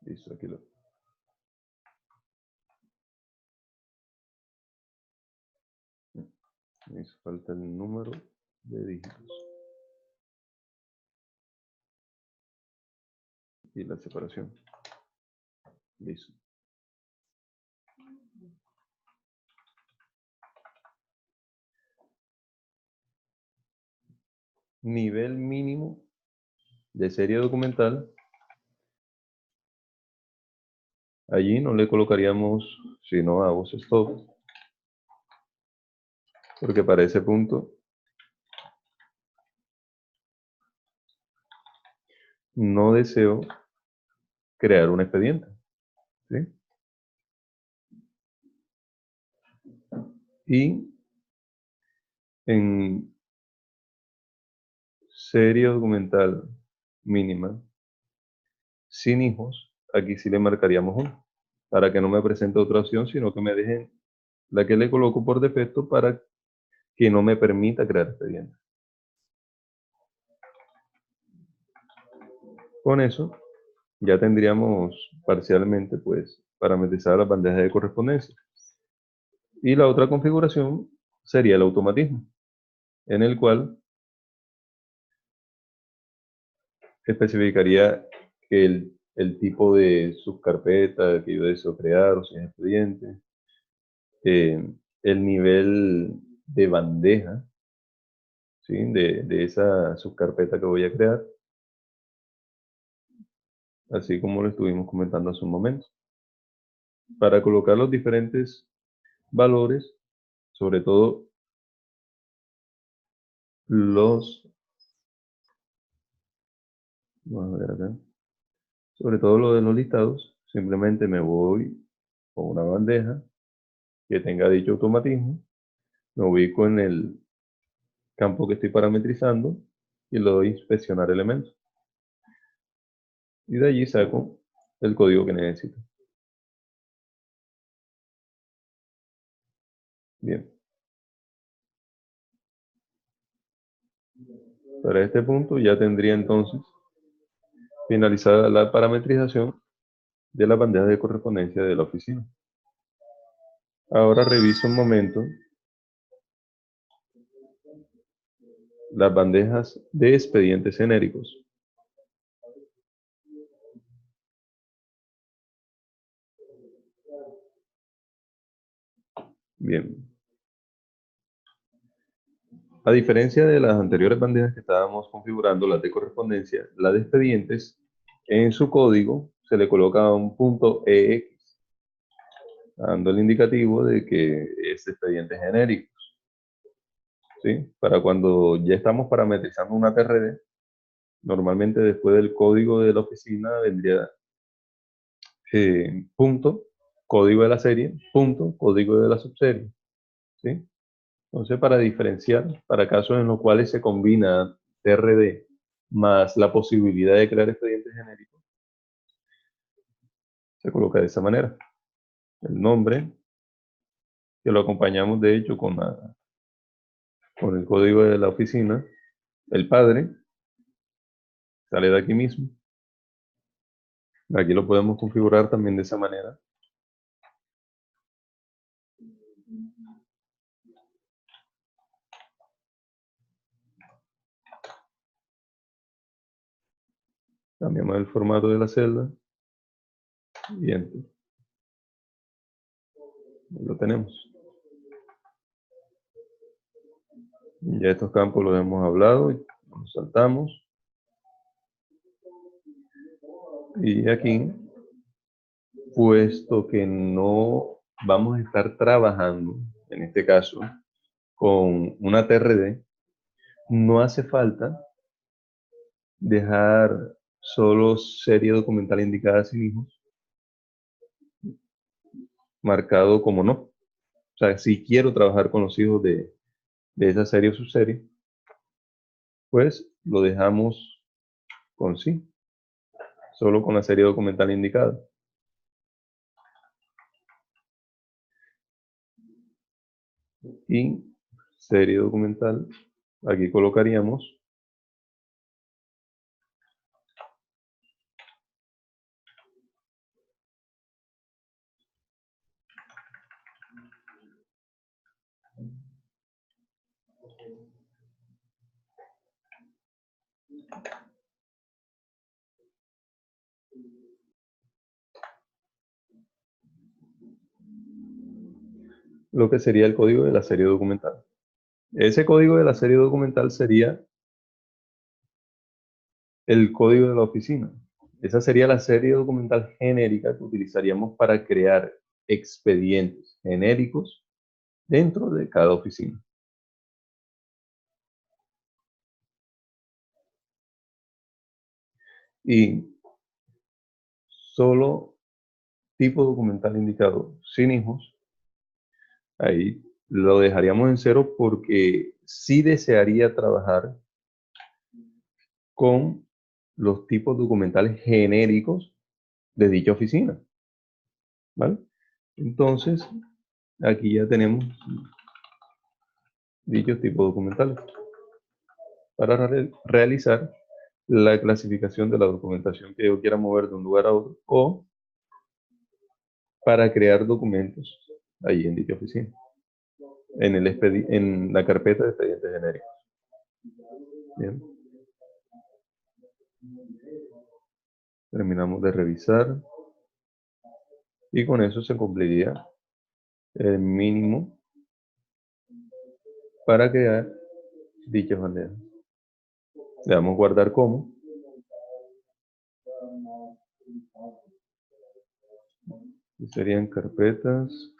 Listo, aquí lo. Me hizo falta el número de dígitos. Y la separación. Listo. Nivel mínimo de serie documental. Allí no le colocaríamos sino a voz stop, porque para ese punto no deseo crear un expediente. ¿Sí? Y en serie documental mínima sin hijos, aquí sí le marcaríamos 1, para que no me presente otra opción, sino que me dejen la que le coloco por defecto para que no me permita crear expedientes. Con eso ya tendríamos parcialmente pues parametrizar las bandejas de correspondencia. Y la otra configuración sería el automatismo, en el cual especificaría el tipo de subcarpeta que yo deseo crear, o si es expediente, el nivel de bandeja, ¿sí? de esa subcarpeta que voy a crear, así como lo estuvimos comentando hace un momento, para colocar los diferentes valores, sobre todo vamos a ver acá, sobre todo lo de los listados, simplemente me voy con una bandeja que tenga dicho automatismo, me ubico en el campo que estoy parametrizando y le doy inspeccionar elementos. Y de allí saco el código que necesito. Bien. Para este punto ya tendría entonces finalizada la parametrización de las bandejas de correspondencia de la oficina. Ahora reviso un momento las bandejas de expedientes genéricos. Bien. A diferencia de las anteriores bandejas que estábamos configurando, las de correspondencia, las de expedientes, en su código se le coloca un punto EX, dando el indicativo de que es expediente genérico. ¿Sí? Para cuando ya estamos parametrizando una TRD, normalmente después del código de la oficina vendría punto, código de la serie, punto, código de la subserie. ¿Sí? Entonces, para diferenciar, para casos en los cuales se combina TRD más la posibilidad de crear expedientes genéricos, se coloca de esa manera. El nombre, que lo acompañamos de hecho con el código de la oficina, el padre, sale de aquí mismo. Aquí lo podemos configurar también de esa manera. Cambiamos el formato de la celda y enter. Lo tenemos. Ya estos campos los hemos hablado y los saltamos. Y aquí, puesto que no vamos a estar trabajando, en este caso, con una TRD, no hace falta dejar solo serie documental indicada sin hijos, marcado como no. O sea, si quiero trabajar con los hijos de esa serie o subserie, pues lo dejamos con sí, solo con la serie documental indicada. Y serie documental, aquí colocaríamos lo que sería el código de la serie documental. Ese código de la serie documental sería el código de la oficina. Esa sería la serie documental genérica que utilizaríamos para crear expedientes genéricos dentro de cada oficina. Y solo tipo documental indicado sin hijos, ahí lo dejaríamos en 0 porque sí desearía trabajar con los tipos documentales genéricos de dicha oficina. ¿Vale? Entonces, aquí ya tenemos dichos tipos documentales para realizar la clasificación de la documentación que yo quiera mover de un lugar a otro o para crear documentos allí en dicha oficina. en la carpeta de expedientes genéricos. Bien. Terminamos de revisar. Y con eso se cumpliría el mínimo para crear dichas bandejas. Le damos guardar como. Y serían carpetas.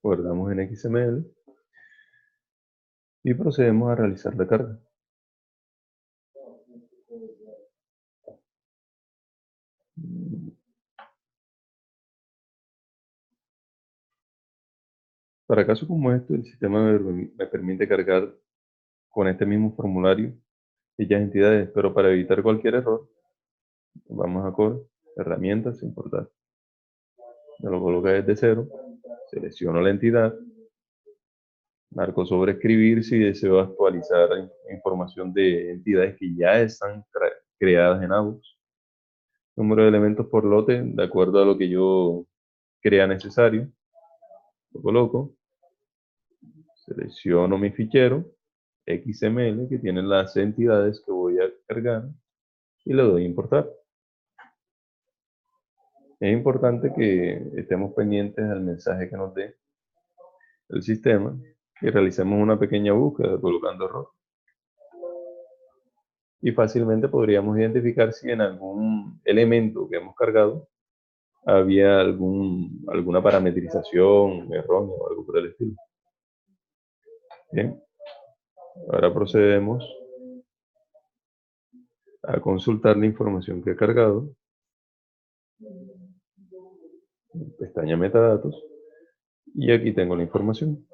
Guardamos en XML y procedemos a realizar la carga. Para casos como este, el sistema me permite cargar con este mismo formulario dichas entidades, pero para evitar cualquier error, vamos a Core, herramientas, importar. Me lo coloca desde cero, selecciono la entidad, marco sobre escribir si deseo actualizar información de entidades que ya están creadas en AUX. Número de elementos por lote, de acuerdo a lo que yo crea necesario. Lo coloco, selecciono mi fichero XML que tiene las entidades que voy a cargar y le doy a importar. Es importante que estemos pendientes al mensaje que nos dé el sistema y realicemos una pequeña búsqueda colocando error. Y fácilmente podríamos identificar si en algún elemento que hemos cargado había alguna parametrización errónea o algo por el estilo. Bien, ahora procedemos a consultar la información que he cargado. Pestaña metadatos. Y aquí tengo la información.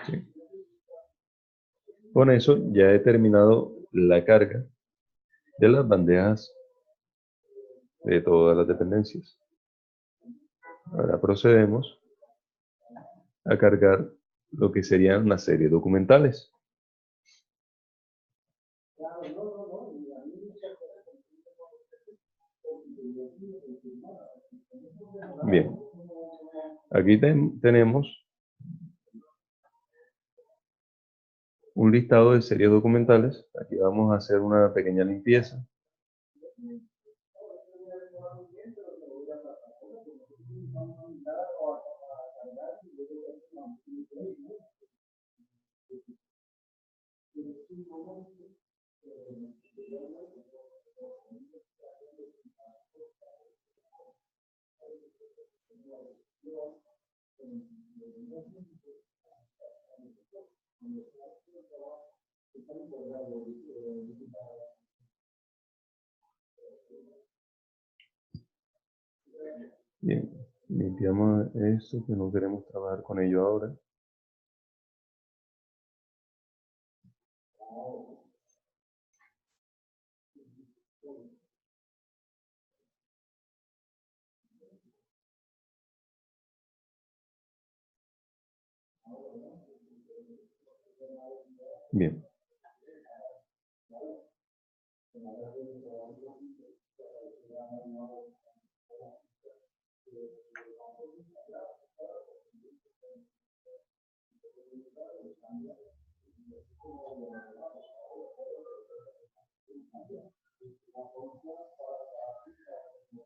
¿Sí? Con eso ya he terminado la carga de las bandejas de todas las dependencias. Ahora procedemos a cargar lo que serían una serie de documentales. Bien, aquí tenemos un listado de series documentales. Aquí vamos a hacer una pequeña limpieza. Bien, limpiamos esto que no queremos trabajar con ello ahora. Bien.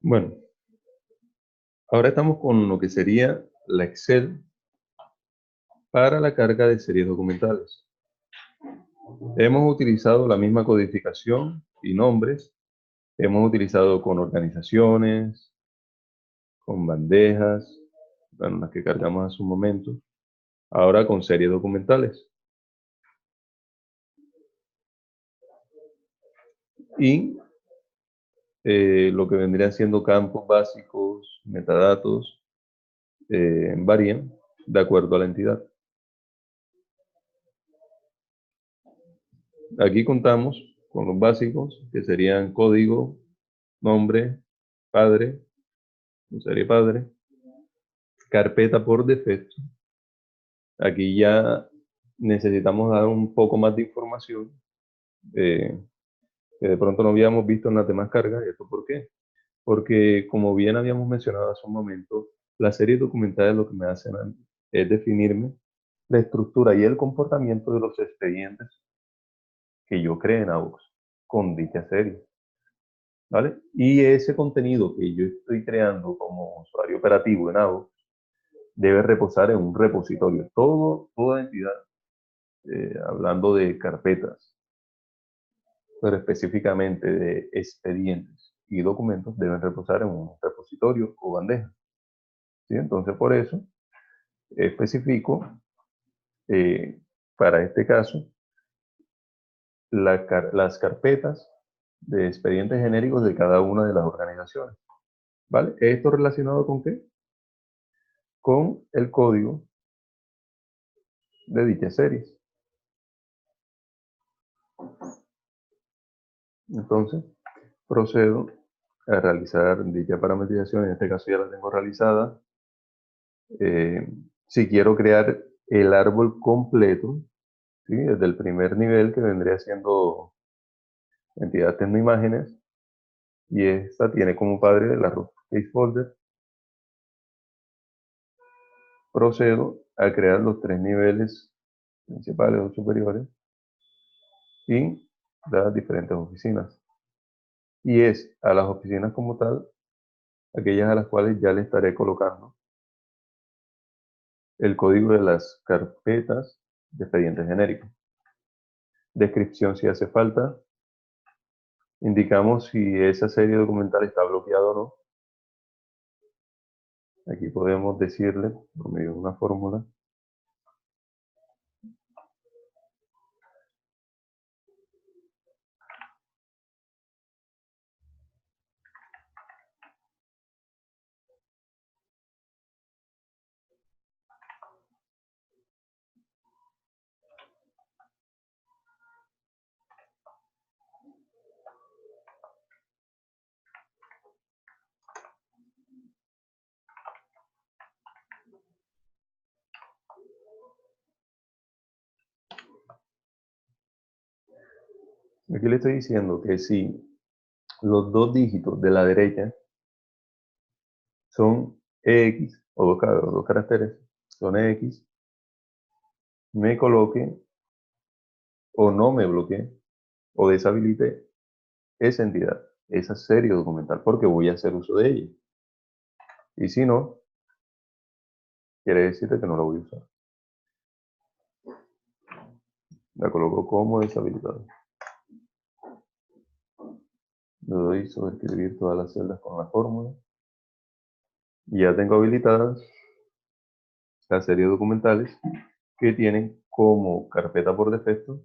Bueno, ahora estamos con lo que sería la Excel para la carga de series documentales. Hemos utilizado la misma codificación y nombres. Hemos utilizado con organizaciones, con bandejas, bueno, las que cargamos hace un momento. Ahora con series documentales. Y lo que vendrían siendo campos básicos, metadatos, varían de acuerdo a la entidad. Aquí contamos con los básicos, que serían código, nombre, padre, serie padre, carpeta por defecto. Aquí ya necesitamos dar un poco más de información que de pronto no habíamos visto en las demás cargas. ¿Y esto por qué? Porque como bien habíamos mencionado hace un momento, las series documentales lo que me hacen es definirme la estructura y el comportamiento de los expedientes que yo cree en AUX con dicha serie. ¿Vale? Y ese contenido que yo estoy creando como usuario operativo en AUX debe reposar en un repositorio. Toda entidad, hablando de carpetas, pero específicamente de expedientes y documentos, deben reposar en un repositorio o bandeja. ¿Sí? Entonces, por eso especifico, para este caso, las carpetas de expedientes genéricos de cada una de las organizaciones. ¿Vale? ¿Esto relacionado con qué? Con el código de dichas series. Entonces, procedo a realizar dicha parametrización. En este caso ya la tengo realizada. Si quiero crear el árbol completo, ¿sí? Desde el primer nivel, que vendría siendo entidad tecnoimágenes, y esta tiene como padre la root case folder, procedo a crear los 3 niveles principales o superiores y las diferentes oficinas. Y es a las oficinas como tal, aquellas a las cuales ya le estaré colocando el código de las carpetas de expedientes genéricos. Descripción si hace falta. Indicamos si esa serie documental está bloqueada o no. Aquí podemos decirle, por medio de una fórmula, aquí le estoy diciendo que si los 2 dígitos de la derecha son EX, o dos caracteres, son EX, me coloque o no me bloquee o deshabilite esa entidad, esa serie documental, porque voy a hacer uso de ella. Y si no, quiere decir que no la voy a usar. La coloco como deshabilitada. Le doy sobre escribir todas las celdas con la fórmula. Y ya tengo habilitadas la serie de documentales que tienen como carpeta por defecto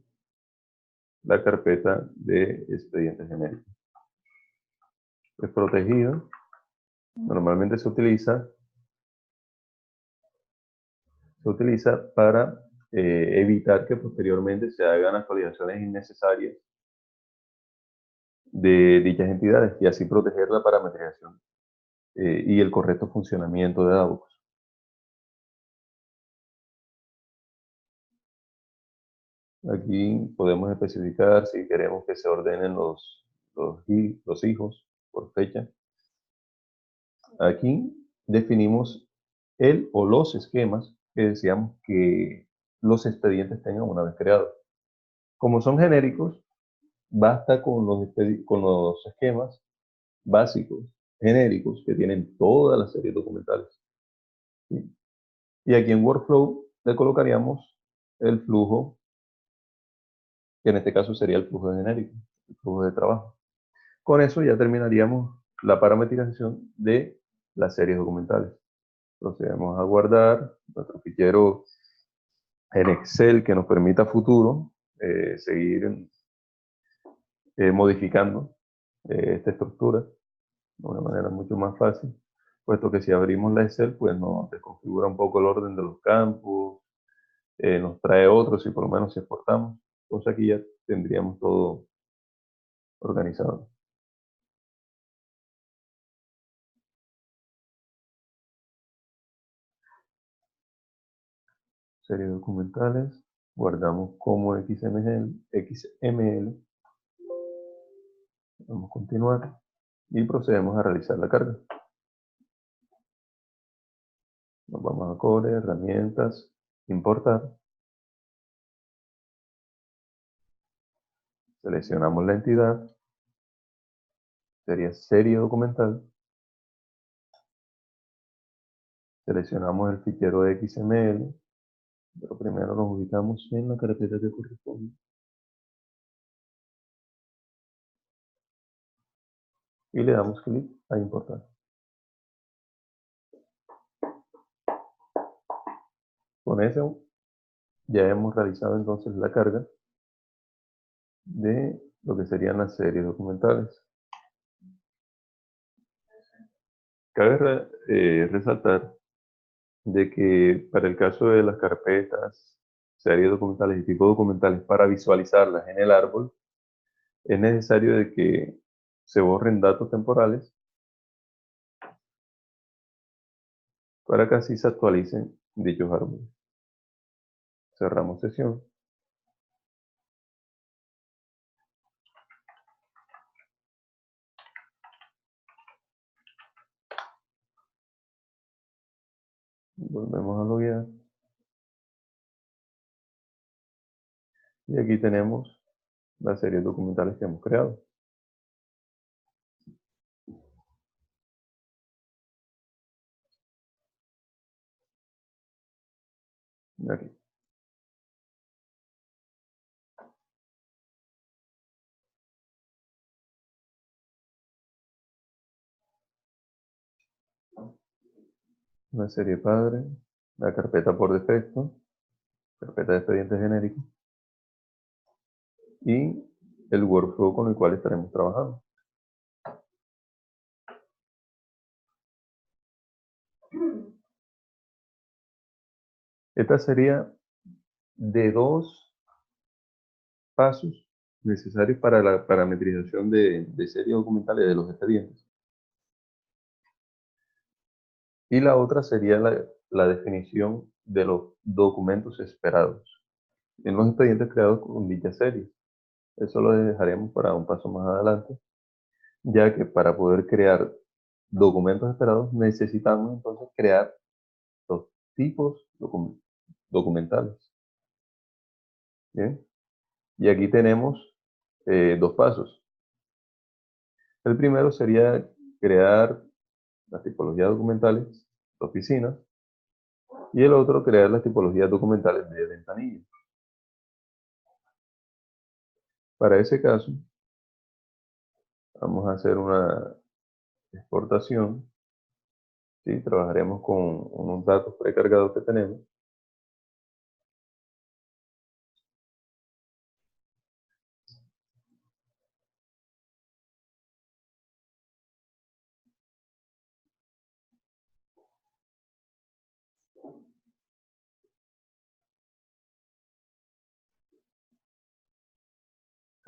la carpeta de expedientes genéricos. Es protegido. Normalmente se utiliza para evitar que posteriormente se hagan actualizaciones innecesarias de dichas entidades y así proteger la parametrización y el correcto funcionamiento de AUX. Aquí podemos especificar si queremos que se ordenen los hijos por fecha. Aquí definimos el o los esquemas que deseamos que los expedientes tengan una vez creados. Como son genéricos, basta con los esquemas básicos, genéricos, que tienen todas las series documentales. ¿Sí? Y aquí en Workflow le colocaríamos el flujo, que en este caso sería el flujo genérico, el flujo de trabajo. Con eso ya terminaríamos la parametrización de las series documentales. Procedemos a guardar nuestro fichero en Excel que nos permita a futuro seguir modificando esta estructura de una manera mucho más fácil. puesto que si abrimos la Excel, pues nos desconfigura un poco el orden de los campos, nos trae otros y por lo menos si exportamos, cosa que ya tendríamos todo organizado. Serie de documentales, guardamos como XML, vamos a continuar y procedemos a realizar la carga. Nos vamos a Core, herramientas, importar. Seleccionamos la entidad, sería serie documental. Seleccionamos el fichero de XML, pero primero nos ubicamos en la carpeta que corresponde. Y le damos clic a importar. Con eso ya hemos realizado entonces la carga de lo que serían las series documentales. Cabe resaltar de que para el caso de las carpetas, series documentales y tipos documentales, para visualizarlas en el árbol, es necesario de que se borren datos temporales para que así se actualicen dichos árboles. Cerramos sesión. Volvemos a loguear. Y aquí tenemos las series documentales que hemos creado. Aquí. Una serie padre, la carpeta por defecto, carpeta de expedientes genéricos y el workflow con el cual estaremos trabajando. Esta sería de 2 pasos necesarios para la parametrización de series documentales de los expedientes. Y la otra sería la definición de los documentos esperados en los expedientes creados con dicha serie. Eso lo dejaremos para un paso más adelante, ya que para poder crear documentos esperados necesitamos entonces crear los tipos documentales. ¿Bien? Y aquí tenemos 2 pasos. El primero sería crear las tipologías documentales de oficinas y el otro crear las tipologías documentales de ventanilla. Para ese caso, vamos a hacer una exportación. ¿Sí? Trabajaremos con unos datos precargados que tenemos.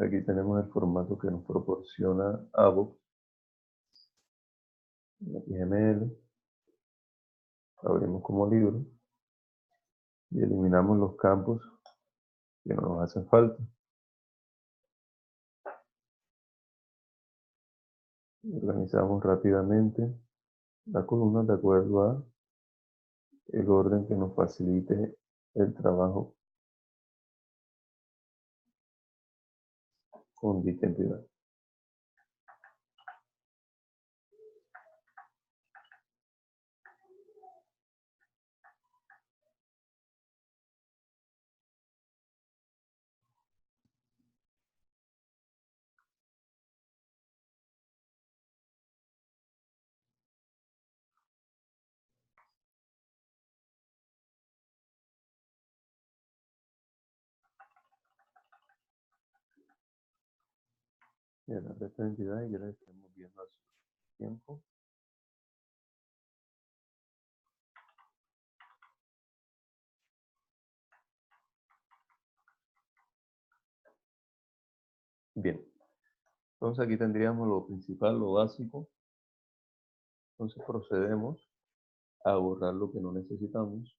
Aquí tenemos el formato que nos proporciona AVOX, XML. Abrimos como libro y eliminamos los campos que no nos hacen falta. Organizamos rápidamente la columna de acuerdo a el orden que nos facilite el trabajo con dicha entidad. Y el resto de entidades ya la estamos viendo hace tiempo. Bien, entonces aquí tendríamos lo principal, lo básico. Entonces procedemos a borrar lo que no necesitamos.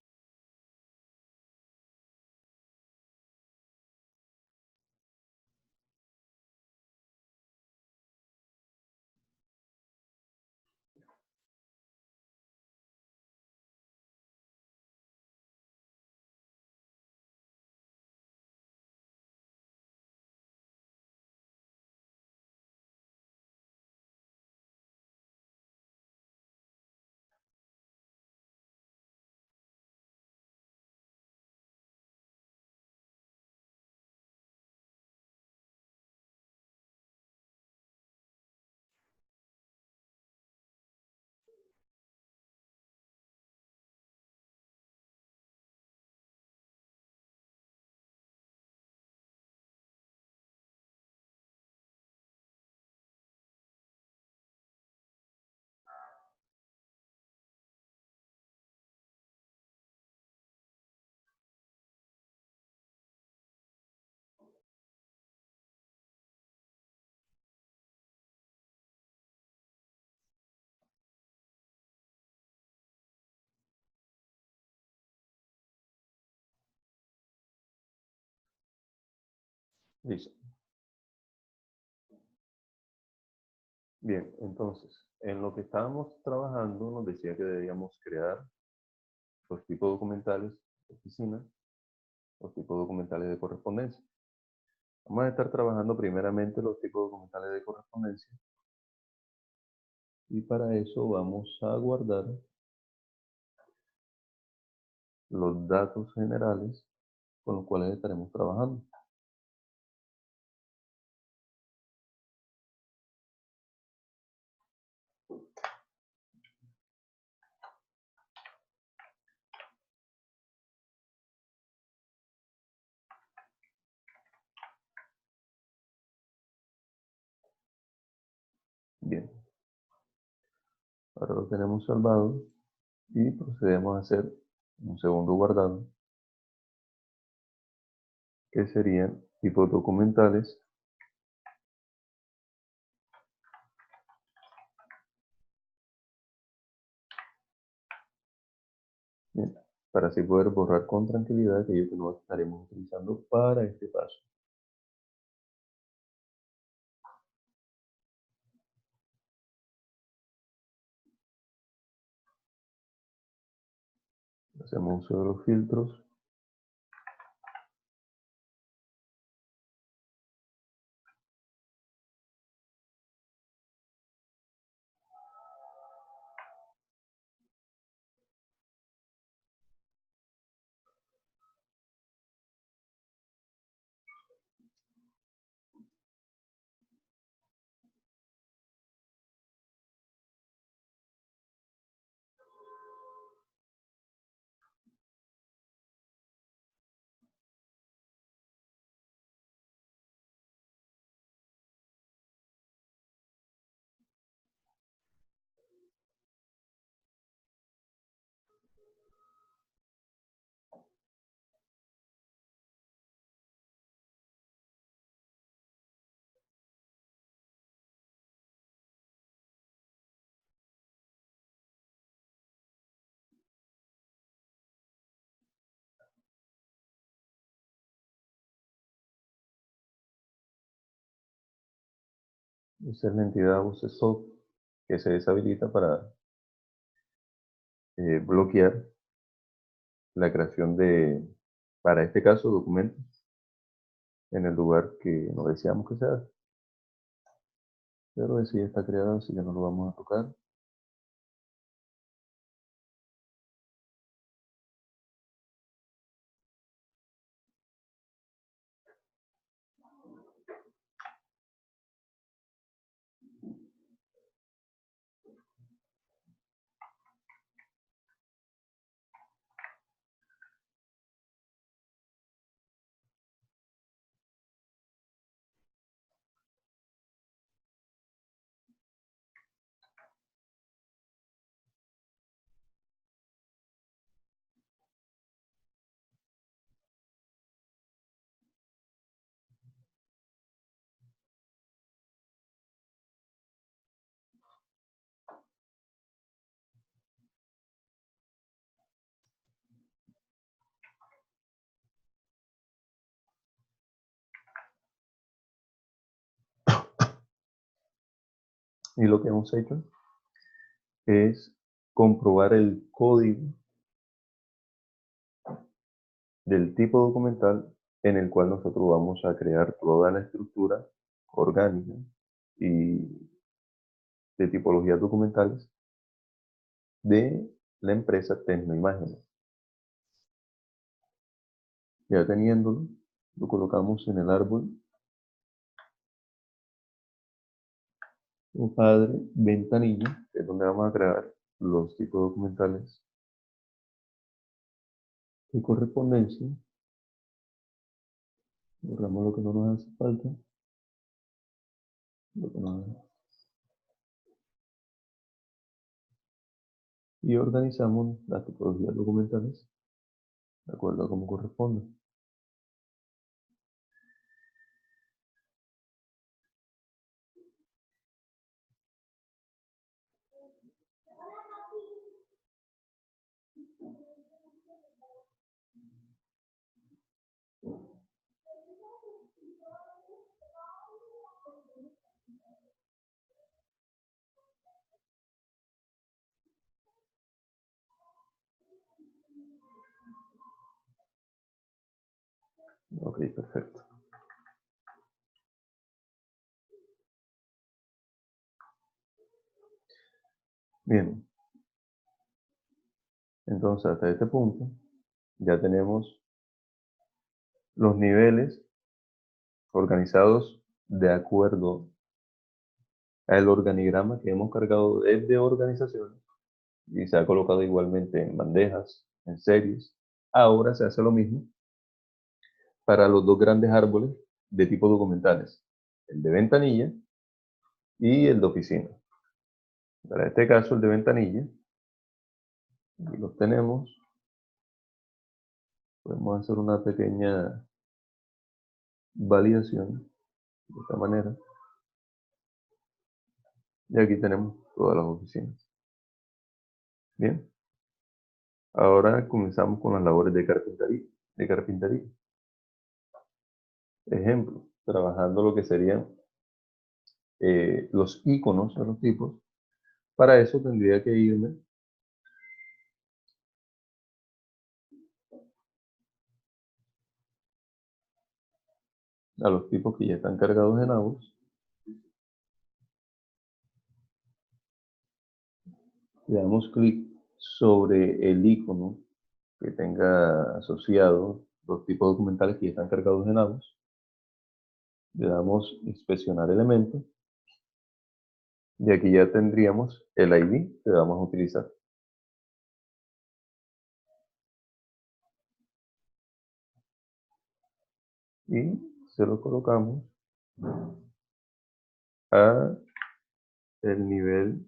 Listo. Bien, entonces, en lo que estábamos trabajando nos decía que debíamos crear los tipos documentales de oficina, los tipos documentales de correspondencia. Vamos a estar trabajando primeramente los tipos documentales de correspondencia y para eso vamos a guardar los datos generales con los cuales estaremos trabajando. Bien, ahora lo tenemos salvado y procedemos a hacer un segundo guardado, que serían tipos documentales. Bien, para así poder borrar con tranquilidad aquello que no estaremos utilizando para este paso. Hacemos uso de los filtros. Esa es la entidad UCSOC que se deshabilita para bloquear la creación de, para este caso, documentos en el lugar que no deseamos que sea. Pero ese ya está creado, así que no lo vamos a tocar. Y lo que hemos hecho es comprobar el código del tipo documental en el cual nosotros vamos a crear toda la estructura orgánica y de tipologías documentales de la empresa Tecnoimágenes. Ya teniéndolo, lo colocamos en el árbol padre ventanilla, que es donde vamos a crear los tipos documentales de correspondencia. Borramos lo que no nos hace falta. Lo que no- Y organizamos las tipologías documentales de acuerdo a cómo corresponde. Ok, perfecto. Bien. Entonces, hasta este punto, ya tenemos los niveles organizados de acuerdo al organigrama que hemos cargado desde organización y se ha colocado igualmente en bandejas, en series. Ahora se hace lo mismo para los dos grandes árboles de tipo documentales, el de ventanilla y el de oficina. Para este caso, el de ventanilla, aquí los tenemos. Podemos hacer una pequeña validación de esta manera. Y aquí tenemos todas las oficinas. Bien. Ahora comenzamos con las labores de carpintería. Ejemplo, trabajando lo que serían los iconos de los tipos. Para eso tendría que irme a los tipos que ya están cargados en AUX. Le damos clic sobre el icono que tenga asociado los tipos documentales que ya están cargados en AUX. Le damos inspeccionar elementos. Y aquí ya tendríamos el ID que vamos a utilizar. Y se lo colocamos a el nivel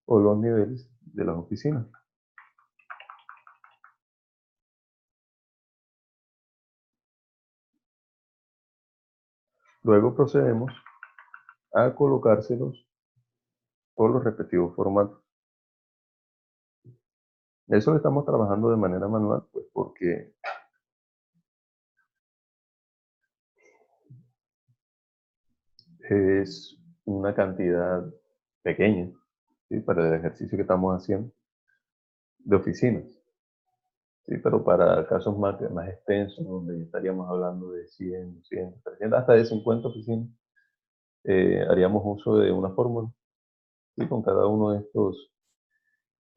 o los niveles de las oficinas. Luego procedemos a colocárselos por los respectivos formatos. Eso lo estamos trabajando de manera manual, pues porque es una cantidad pequeña, ¿sí? Para el ejercicio que estamos haciendo de oficinas. Sí, pero para casos más extensos, donde estaríamos hablando de 100, 200, 300, hasta de 50 oficinas, haríamos uso de una fórmula, ¿sí? Con cada uno de estos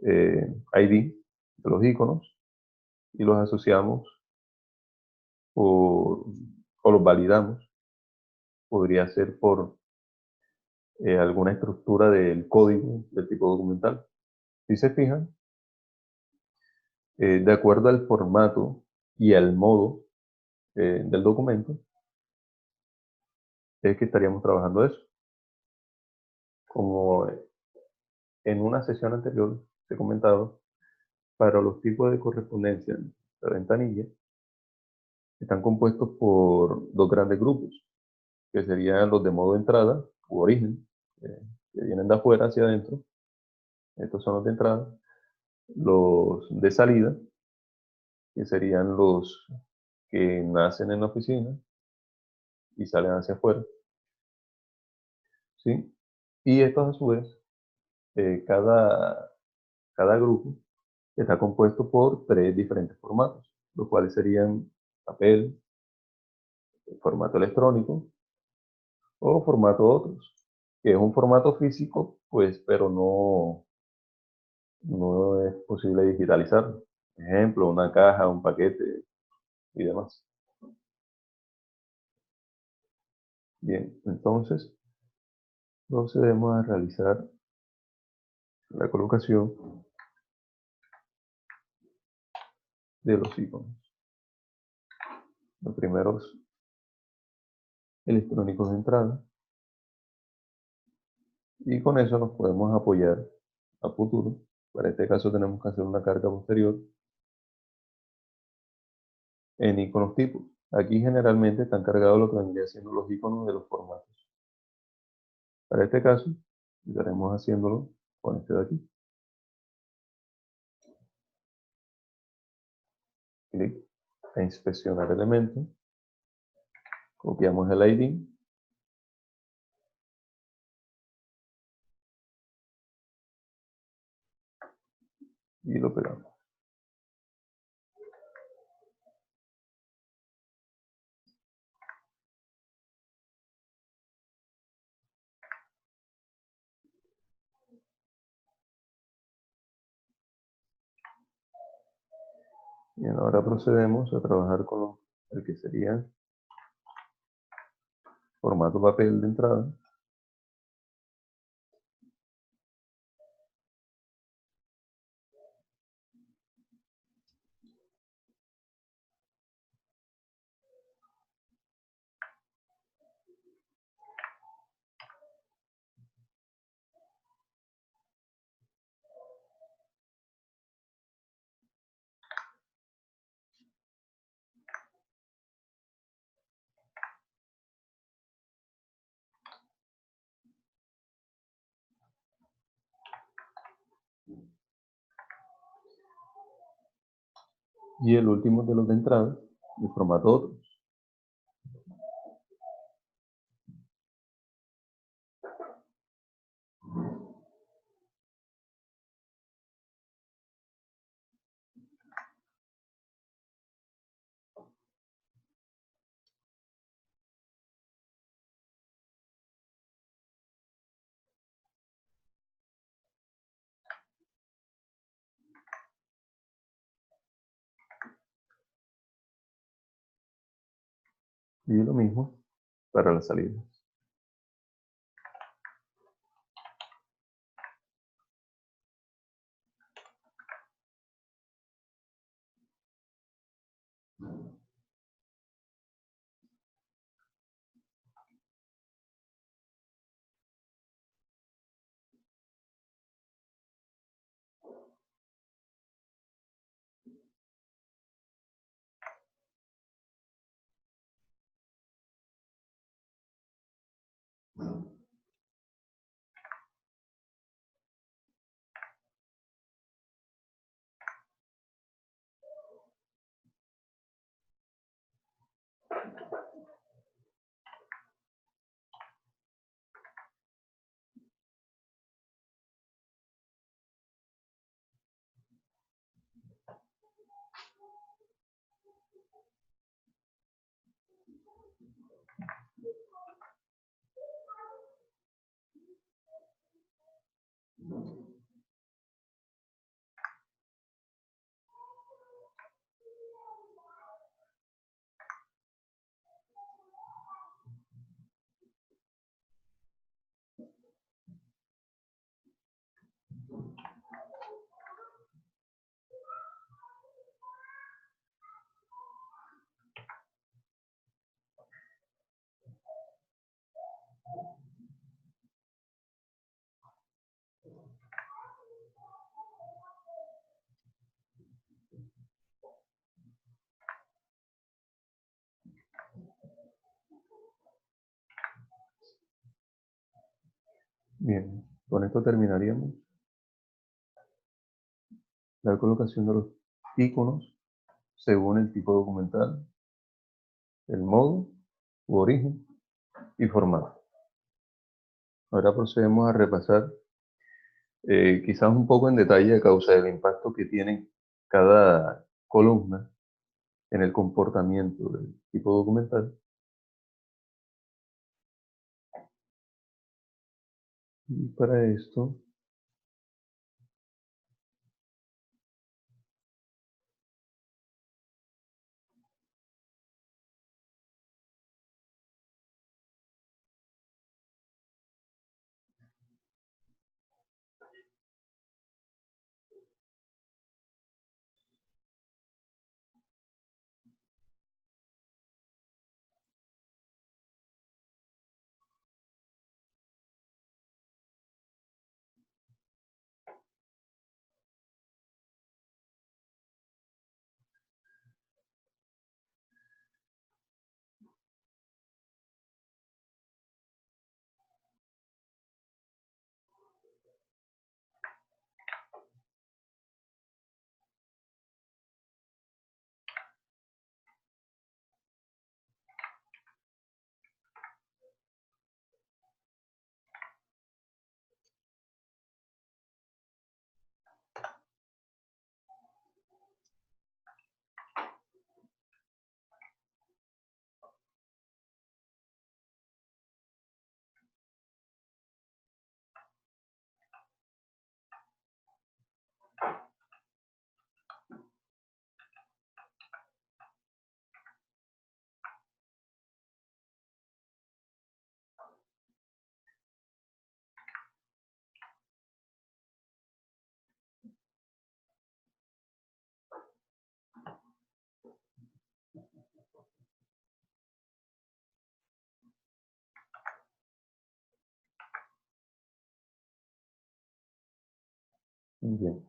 ID, de los iconos, y los asociamos o los validamos. Podría ser por alguna estructura del código del tipo documental. Si se fijan, de acuerdo al formato y al modo del documento, es que estaríamos trabajando eso. Como en una sesión anterior se comentaba, para los tipos de correspondencia de ventanilla, están compuestos por dos grandes grupos, que serían los de modo de entrada u origen, que vienen de afuera hacia adentro. Estos son los de entrada. Los de salida, que serían los que nacen en la oficina y salen hacia afuera, ¿sí? Y estos a su vez, cada grupo está compuesto por 3 diferentes formatos, los cuales serían papel, formato electrónico o formato otros, que es un formato físico, pues, pero no es posible digitalizarlo. Ejemplo, una caja, un paquete y demás. Bien, entonces procedemos a realizar la colocación de los iconos. Los primeros electrónicos de entrada. Y con eso nos podemos apoyar a futuro. Para este caso tenemos que hacer una carga posterior en iconos tipos. Aquí generalmente están cargados lo que vendría siendo los iconos de los formatos. Para este caso, estaremos haciéndolo con este de aquí. Clic a inspeccionar elemento. Copiamos el ID. Y lo pegamos. Bien, ahora procedemos a trabajar con el que sería formato papel de entrada. Y el último de los de entrada, el formato otro. Y lo mismo para las salidas. Bien, con esto terminaríamos la colocación de los iconos según el tipo documental el modo u origen y formato. Ahora procedemos a repasar quizás un poco en detalle a causa del impacto que tiene cada columna en el comportamiento del tipo documental. Y para esto bien.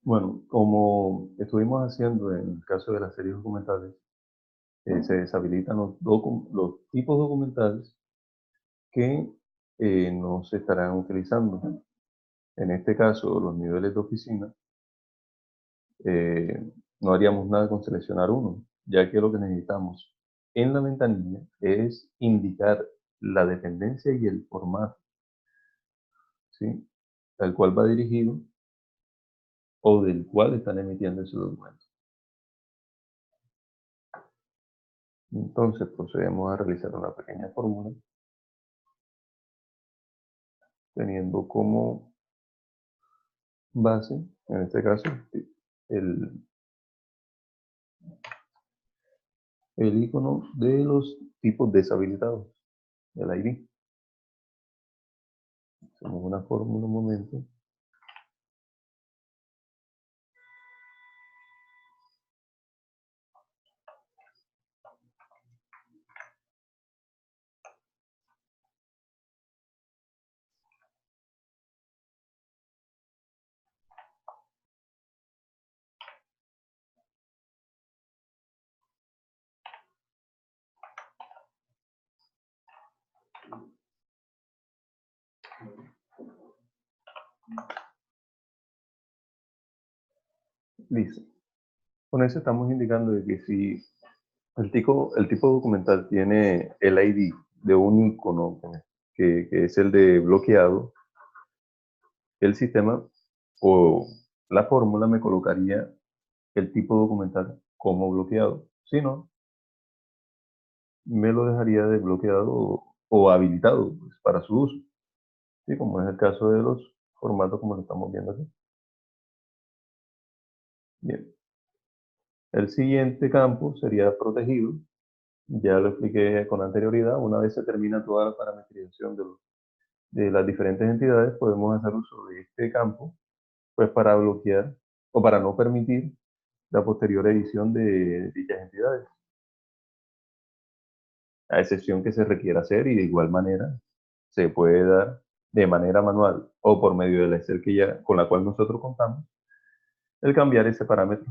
Bueno, como estuvimos haciendo en el caso de las series documentales, se deshabilitan los tipos documentales que no se estarán utilizando. En este caso, los niveles de oficina, no haríamos nada con seleccionar uno, ya que lo que necesitamos en la ventanilla es indicar la dependencia y el formato, ¿sí?, al cual va dirigido o del cual están emitiendo ese documento. Entonces procedemos a realizar una pequeña fórmula teniendo como base, en este caso, el, el icono de los tipos deshabilitados, el ID. Hacemos una fórmula un momento. Listo. Con eso estamos indicando de que si el tipo documental tiene el ID de un icono que es el de bloqueado, el sistema o la fórmula me colocaría el tipo documental como bloqueado. Si no, me lo dejaría desbloqueado o habilitado, pues, para su uso, ¿sí?, como es el caso de los formatos como lo estamos viendo aquí. Bien. El siguiente campo sería protegido. Ya lo expliqué con anterioridad. Una vez se termina toda la parametrización de las diferentes entidades, podemos hacer uso de este campo, pues, para bloquear o para no permitir la posterior edición de dichas entidades, a excepción que se requiera hacer, y de igual manera se puede dar de manera manual o por medio de la Excel con la cual nosotros contamos, el cambiar ese parámetro.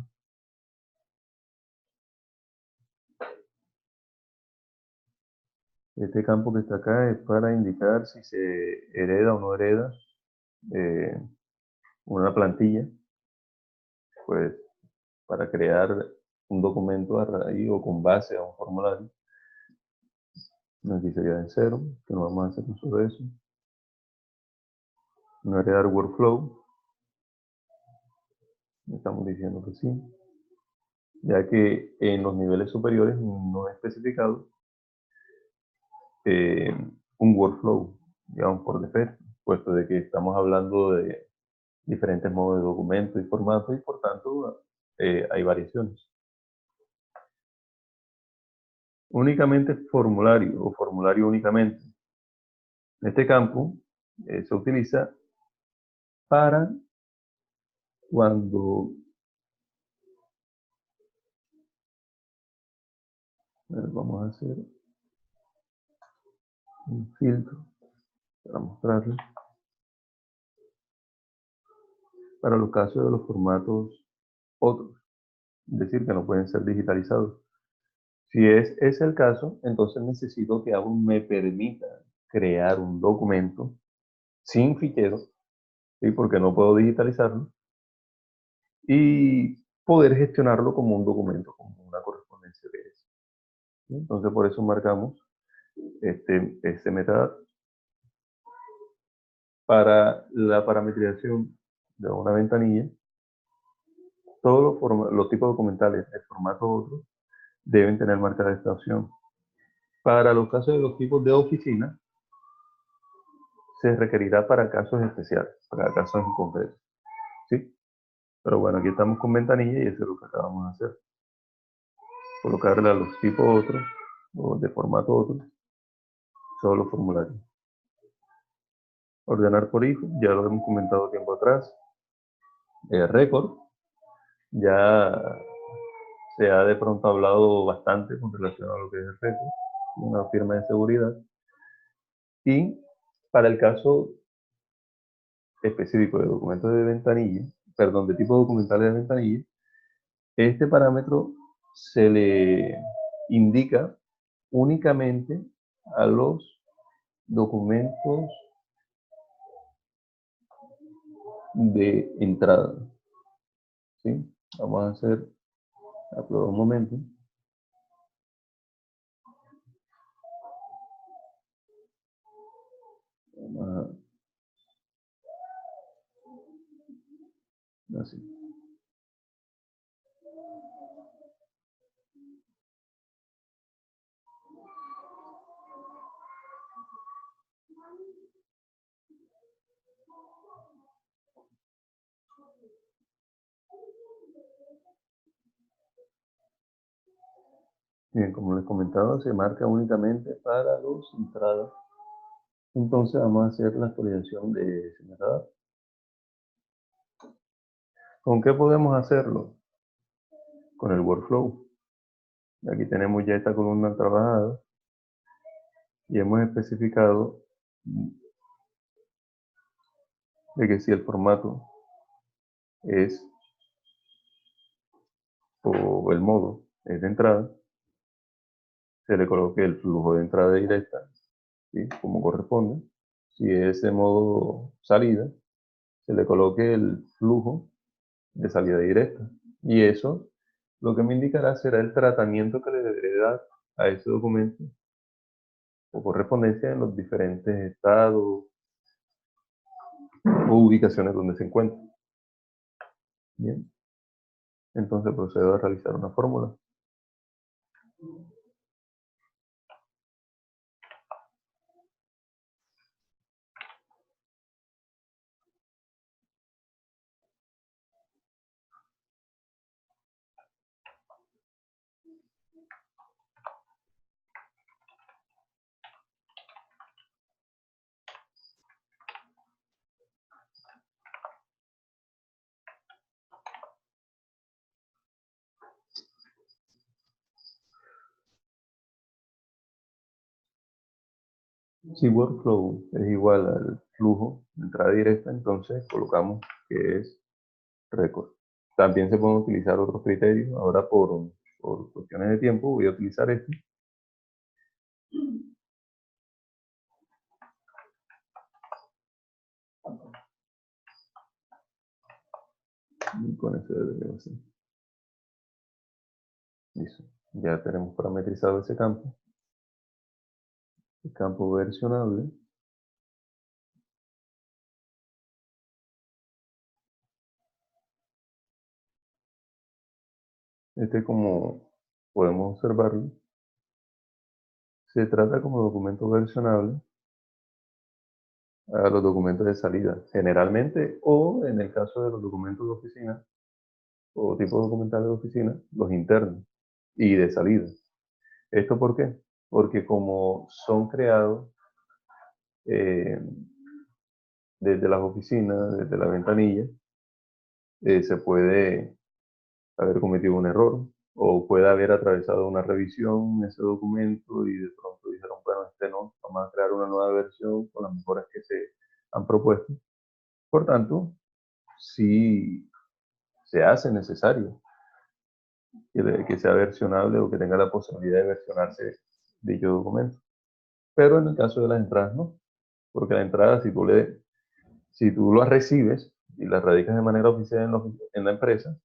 Este campo que está acá es para indicar si se hereda o no hereda eh, una plantilla, pues, para crear un documento a raíz o con base a un formulario. Aquí sería en 0, que no vamos a hacer uso de eso. No heredar workflow. Estamos diciendo que sí, ya que en los niveles superiores no he especificado un workflow, digamos, por defecto, puesto de que estamos hablando de diferentes modos de documento y formato y por tanto hay variaciones. Únicamente formulario o formulario únicamente. Este campo se utiliza para cuando vamos a hacer un filtro para mostrarles. Para los casos de los formatos otros, es decir, que no pueden ser digitalizados. Si es ese el caso, entonces necesito que aún me permita crear un documento sin fichero, ¿sí? Porque no puedo digitalizarlo, y poder gestionarlo como un documento, como una correspondencia de eso. ¿Sí? Entonces por eso marcamos este metadata. Para la parametrización de una ventanilla, todos los tipos documentales de formato otro deben tener marcada esta opción. Para los casos de los tipos de oficina, se requerirá para casos especiales, para casos en concreto. ¿Sí? Pero bueno, aquí estamos con ventanilla y eso es lo que acabamos de hacer. Colocarle a los tipos otros, o de formato otro, solo formularios. Ordenar por hijo, ya lo hemos comentado tiempo atrás. Récord, ya se ha de pronto hablado bastante con relación a lo que es el récord, una firma de seguridad. Y para el caso específico de documentos de ventanilla, perdón, de tipo documentales de ventanilla, este parámetro se le indica únicamente a los documentos de entrada. ¿Sí? Vamos a hacer a prueba un momento. Vamos a, así. Bien, como les comentaba, se marca únicamente para los entradas. Entonces vamos a hacer la actualización de ese metadata. ¿Con qué podemos hacerlo? Con el workflow. Aquí tenemos ya esta columna trabajada y hemos especificado de que si el formato es o el modo es de entrada, se le coloque el flujo de entrada directa, ¿sí? Como corresponde. Si es de modo salida, se le coloque el flujo de salida directa. Y eso lo que me indicará será el tratamiento que le deberé dar a ese documento o correspondencia en los diferentes estados o ubicaciones donde se encuentra. Bien, entonces procedo a realizar una fórmula. Si workflow es igual al flujo de entrada directa, entonces colocamos que es récord. También se pueden utilizar otros criterios. Ahora por cuestiones de tiempo voy a utilizar este. Y con ese debe ser. Listo. Ya tenemos parametrizado ese campo. El campo versionable. Este, como podemos observarlo, se trata como documento versionable a los documentos de salida, generalmente, o en el caso de los documentos de oficina, o tipos documentales de oficina, los internos y de salida. ¿Esto por qué? Porque como son creados eh, desde las oficinas, desde la ventanilla, se puede haber cometido un error o puede haber atravesado una revisión en ese documento y de pronto dijeron, bueno, este no, vamos a crear una nueva versión con las mejoras que se han propuesto. Por tanto, sí se hace necesario que sea versionable o que tenga la posibilidad de versionarse dicho documento. Pero en el caso de las entradas no, porque la entrada si tú las recibes y las radicas de manera oficial en la empresa,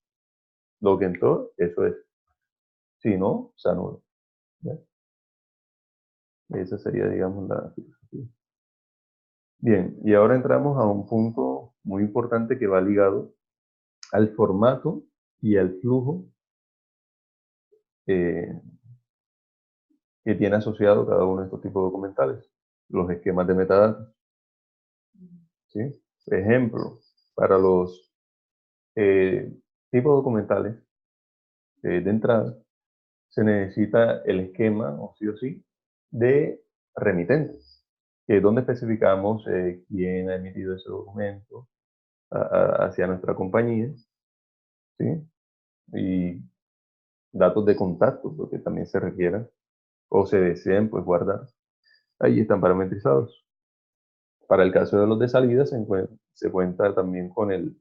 lo que entró, eso es. Si no, se anula. ¿Ya? Esa sería, digamos, la filosofía. Bien, y ahora entramos a un punto muy importante que va ligado al formato y al flujo eh, que tiene asociado cada uno de estos tipos documentales, los esquemas de metadatos. ¿Sí? Ejemplo, para los tipos documentales de entrada, se necesita el esquema, o sí, de remitentes, que es donde especificamos quién ha emitido ese documento hacia nuestra compañía, ¿sí? Y datos de contacto, porque también se requieran o se deseen pues guardar. Ahí están parametrizados. Para el caso de los de salida se cuenta también con el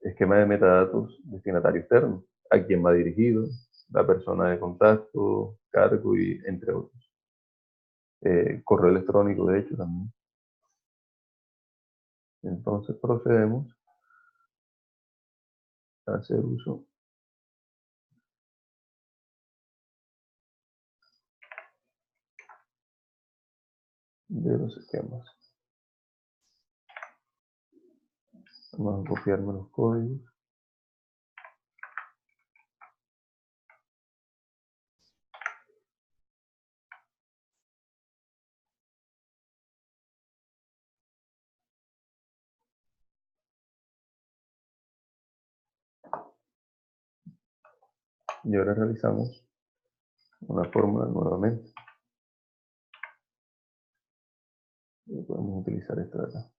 esquema de metadatos destinatario externo, a quién va dirigido, la persona de contacto, cargo y entre otros. Correo electrónico, de hecho, también. Entonces procedemos a hacer uso de los esquemas. Vamos a copiarme los códigos. Y ahora realizamos una fórmula nuevamente. Y podemos utilizar esta de acá.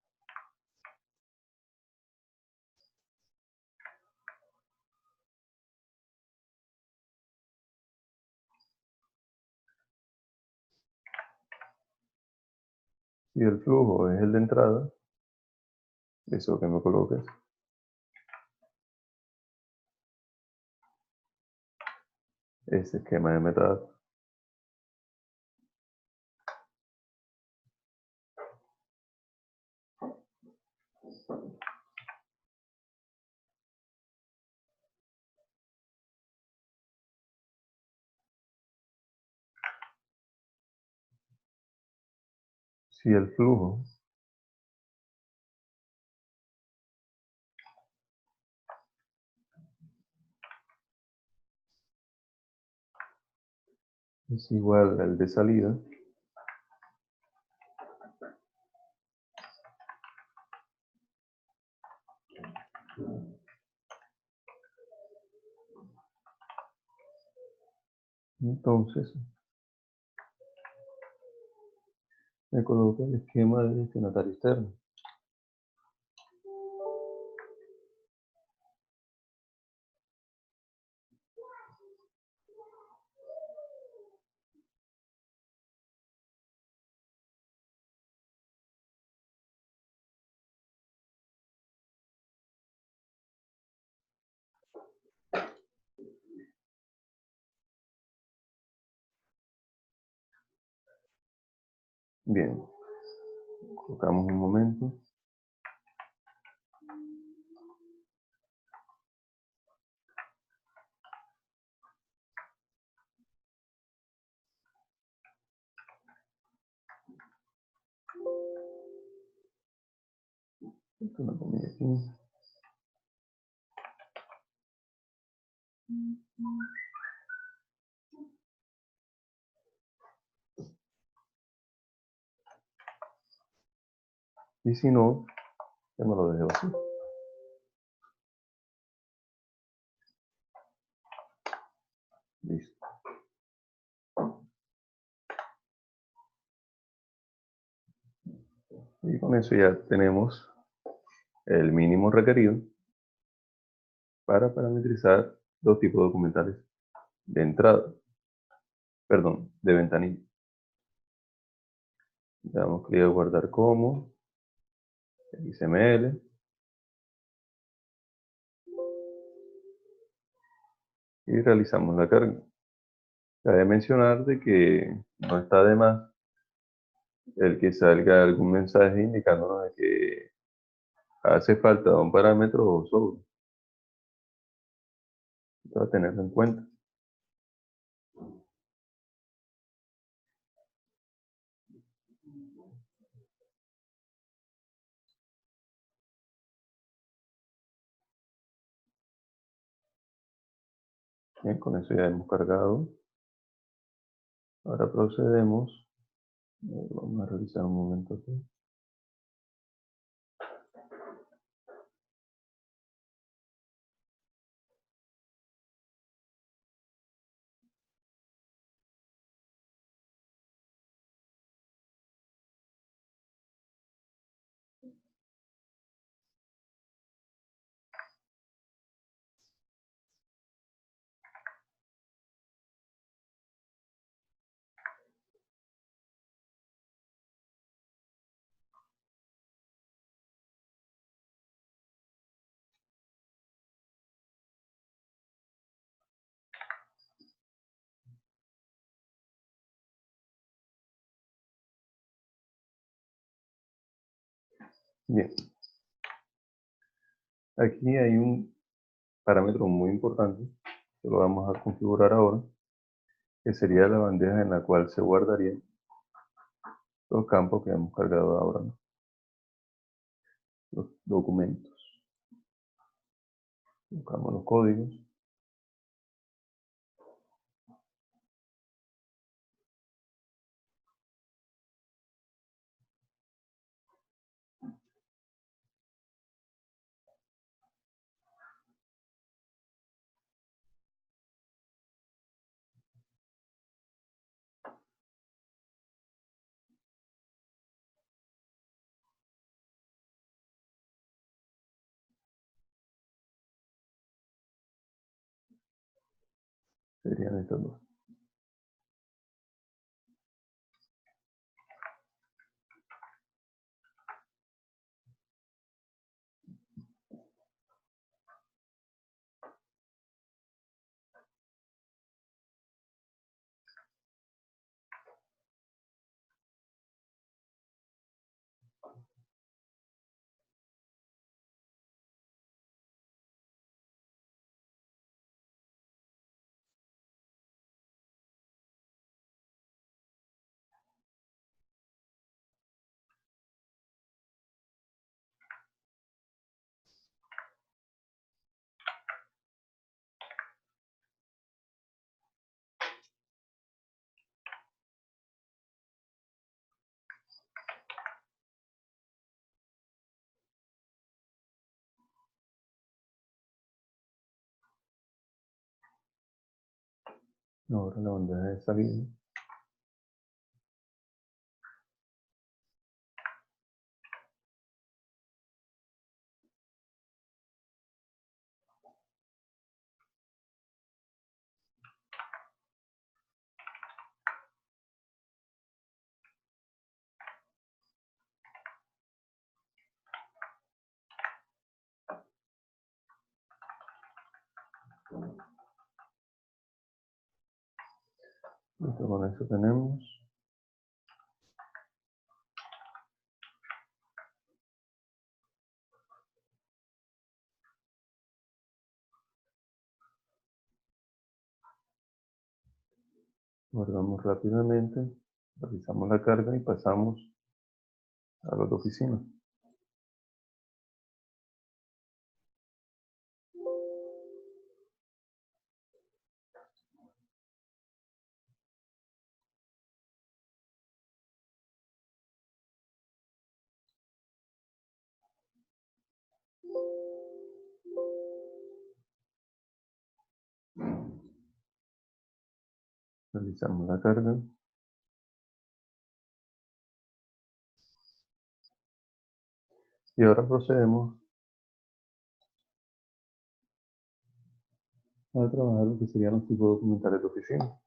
Si el flujo es el de entrada, eso que me coloques, ese esquema de metadatos. Si el flujo es igual al de salida, entonces me coloco el esquema de destinatario externo. Bien, colocamos un momento. Una comilla aquí. Y si no, ya me lo dejo así. Listo. Y con eso ya tenemos el mínimo requerido para parametrizar dos tipos documentales de entrada, perdón, de ventanilla. Le damos clic a guardar como, XML, y realizamos la carga. Cabe mencionar de que no está de más el que salga algún mensaje indicándonos de que hace falta un parámetro o sobre. Para tenerlo en cuenta. Bien, con eso ya hemos cargado. Ahora procedemos. Vamos a revisar un momento aquí. Bien. Aquí hay un parámetro muy importante que lo vamos a configurar ahora, que sería la bandeja en la cual se guardarían los campos que hemos cargado ahora, ¿no? Los documentos. Buscamos los códigos. Serían estas dos. Ahora la bandeja de salida. Listo, con eso tenemos. Guardamos rápidamente, realizamos la carga y pasamos a la otra oficina. Realizamos la carga. Y ahora procedemos a trabajar lo que serían los tipos documentales de oficina.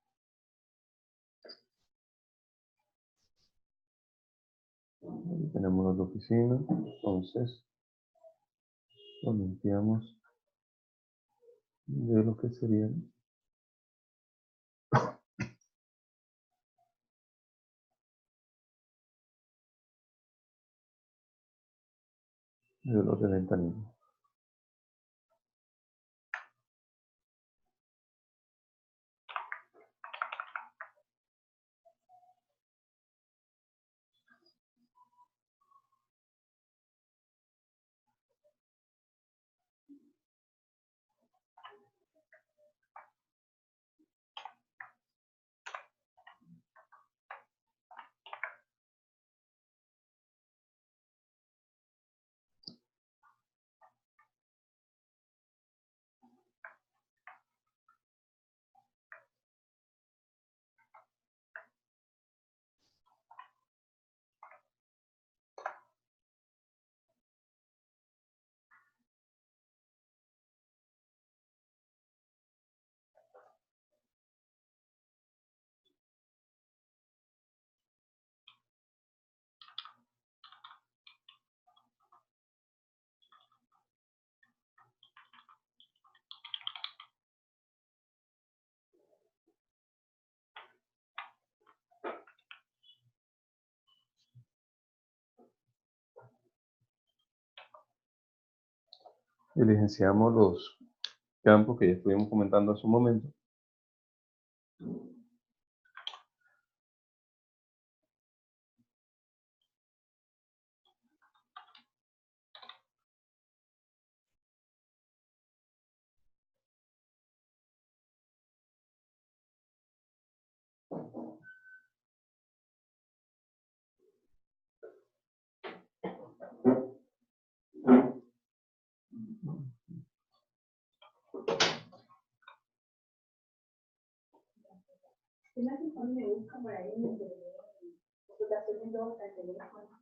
Aquí tenemos las de oficina, entonces lo limpiamos de lo que serían de los de ventanilla. Diligenciamos los campos que ya estuvimos comentando hace un momento. Me busca por ahí, me está haciendo el teléfono.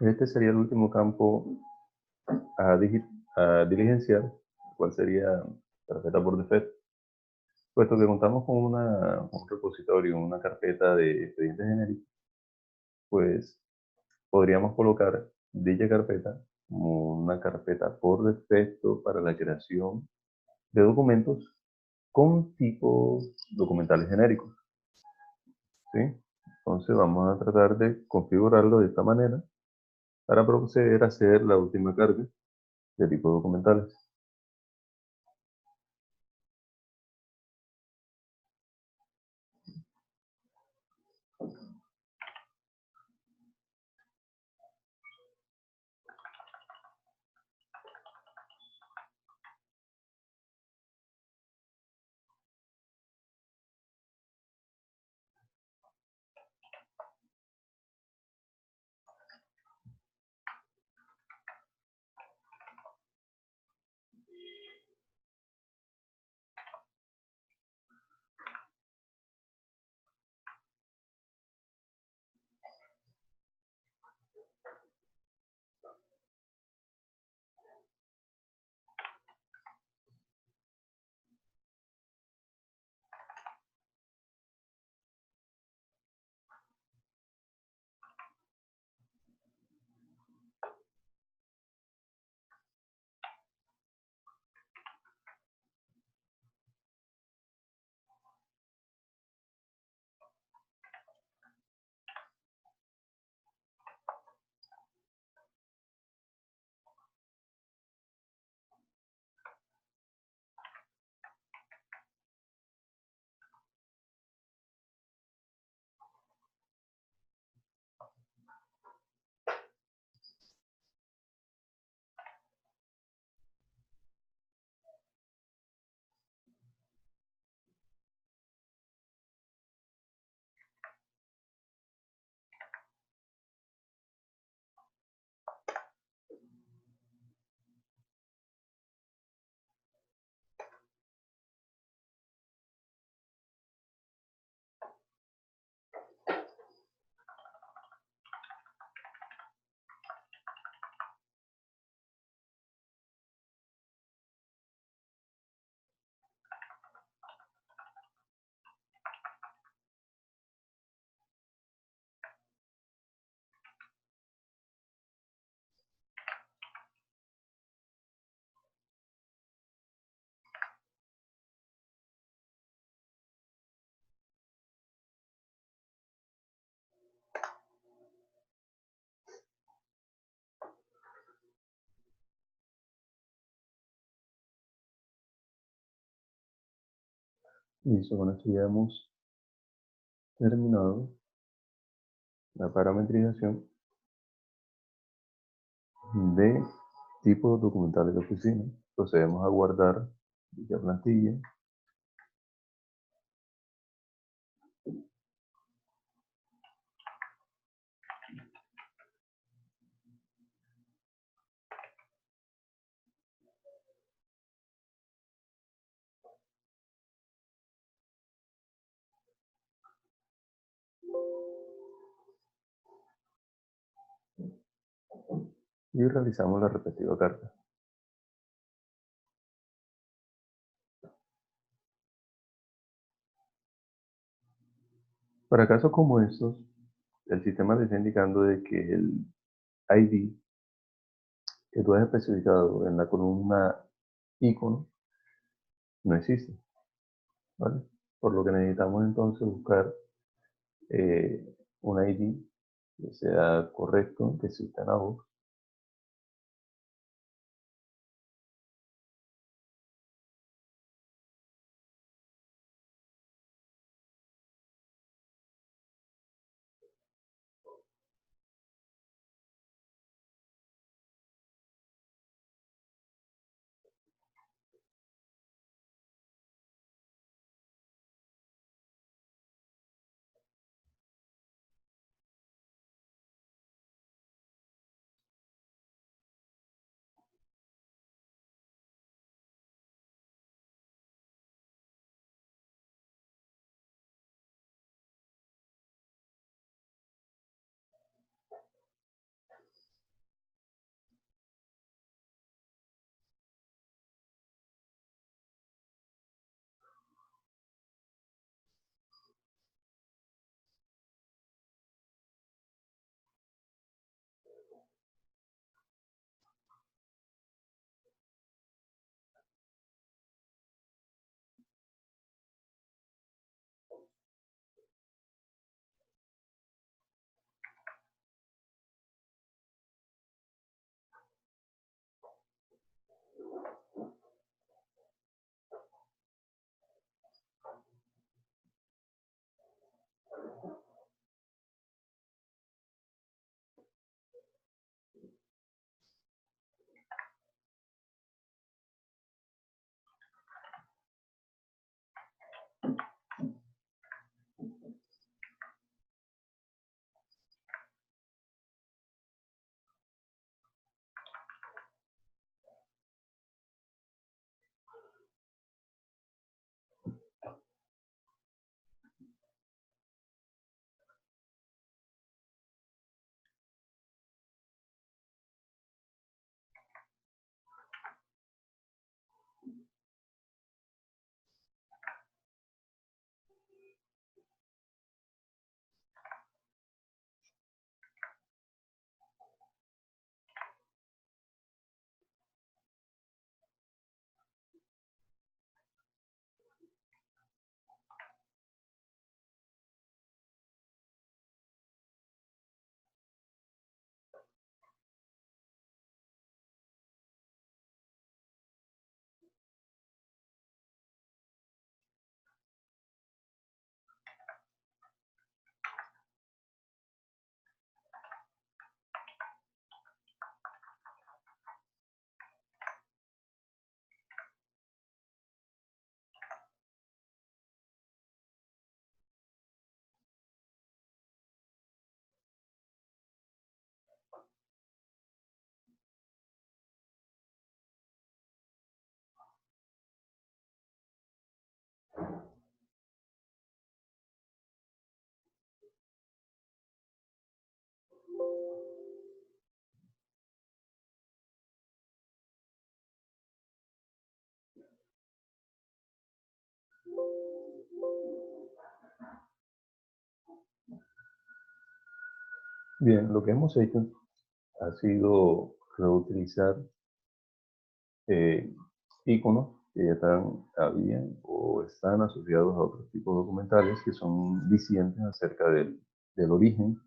Este sería el último campo a diligenciar, cuál sería carpeta por defecto. Puesto que contamos con un repositorio, una carpeta de expedientes genéricos, pues podríamos colocar dicha carpeta como una carpeta por defecto para la creación de documentos con tipos documentales genéricos, ¿sí? Entonces vamos a tratar de configurarlo de esta manera para proceder a hacer la última carga de tipos documentales. Listo, con esto ya hemos terminado la parametrización de tipos documentales de oficina. Procedemos a guardar dicha plantilla. Y realizamos la respectiva carga. Para casos como estos, el sistema te está indicando de que el ID que tú has especificado en la columna icono no existe, ¿vale? Por lo que necesitamos entonces buscar un ID que sea correcto, que exista en AUX. Bien, lo que hemos hecho ha sido reutilizar iconos que ya habían o están asociados a otros tipos documentales que son dicientes acerca del origen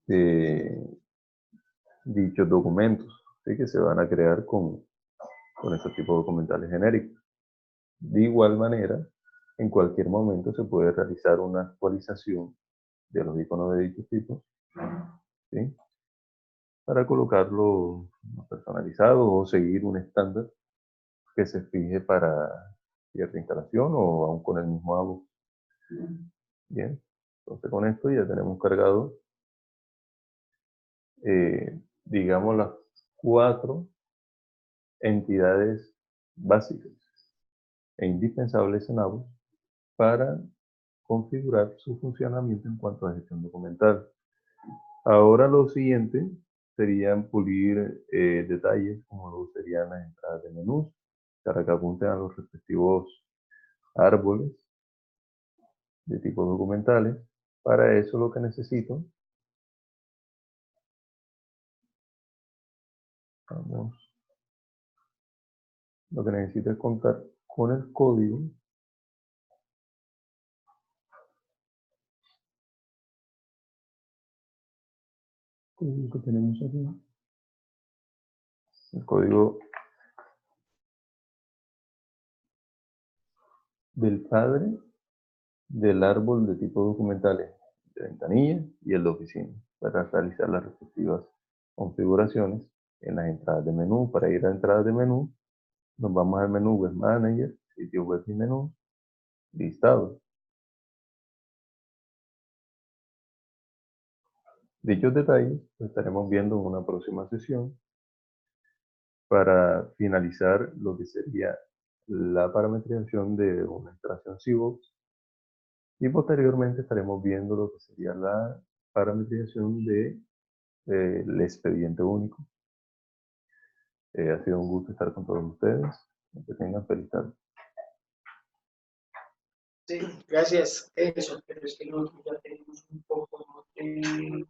de dichos documentos, ¿sí? Que se van a crear con estos tipos documentales genéricos. De igual manera, en cualquier momento se puede realizar una actualización de los iconos de dichos tipos, ¿sí? Para colocarlo personalizado o seguir un estándar que se fije para cierta instalación o aún con el mismo ABO. Bien, entonces con esto ya tenemos cargado, digamos, las 4 entidades básicas e indispensables en ABO para configurar su funcionamiento en cuanto a gestión documental. Ahora lo siguiente serían pulir detalles como lo serían las entradas de menús, para que apunten a los respectivos árboles de tipos documentales. Para eso lo que necesito, lo que necesito es contar con el código que tenemos aquí, el código del padre del árbol de tipos documentales de ventanilla y el de oficina, para realizar las respectivas configuraciones en las entradas de menú. Para ir a entradas de menú, nos vamos al menú Web Manager, sitio web y menú, listado. Dichos detalles los estaremos viendo en una próxima sesión para finalizar lo que sería la parametrización de una instalación CBOX, y posteriormente estaremos viendo lo que sería la parametrización del expediente único. Ha sido un gusto estar con todos ustedes. Que tengan feliz tarde. Sí, gracias. Eso, pero es que nosotros ya tenemos un poco de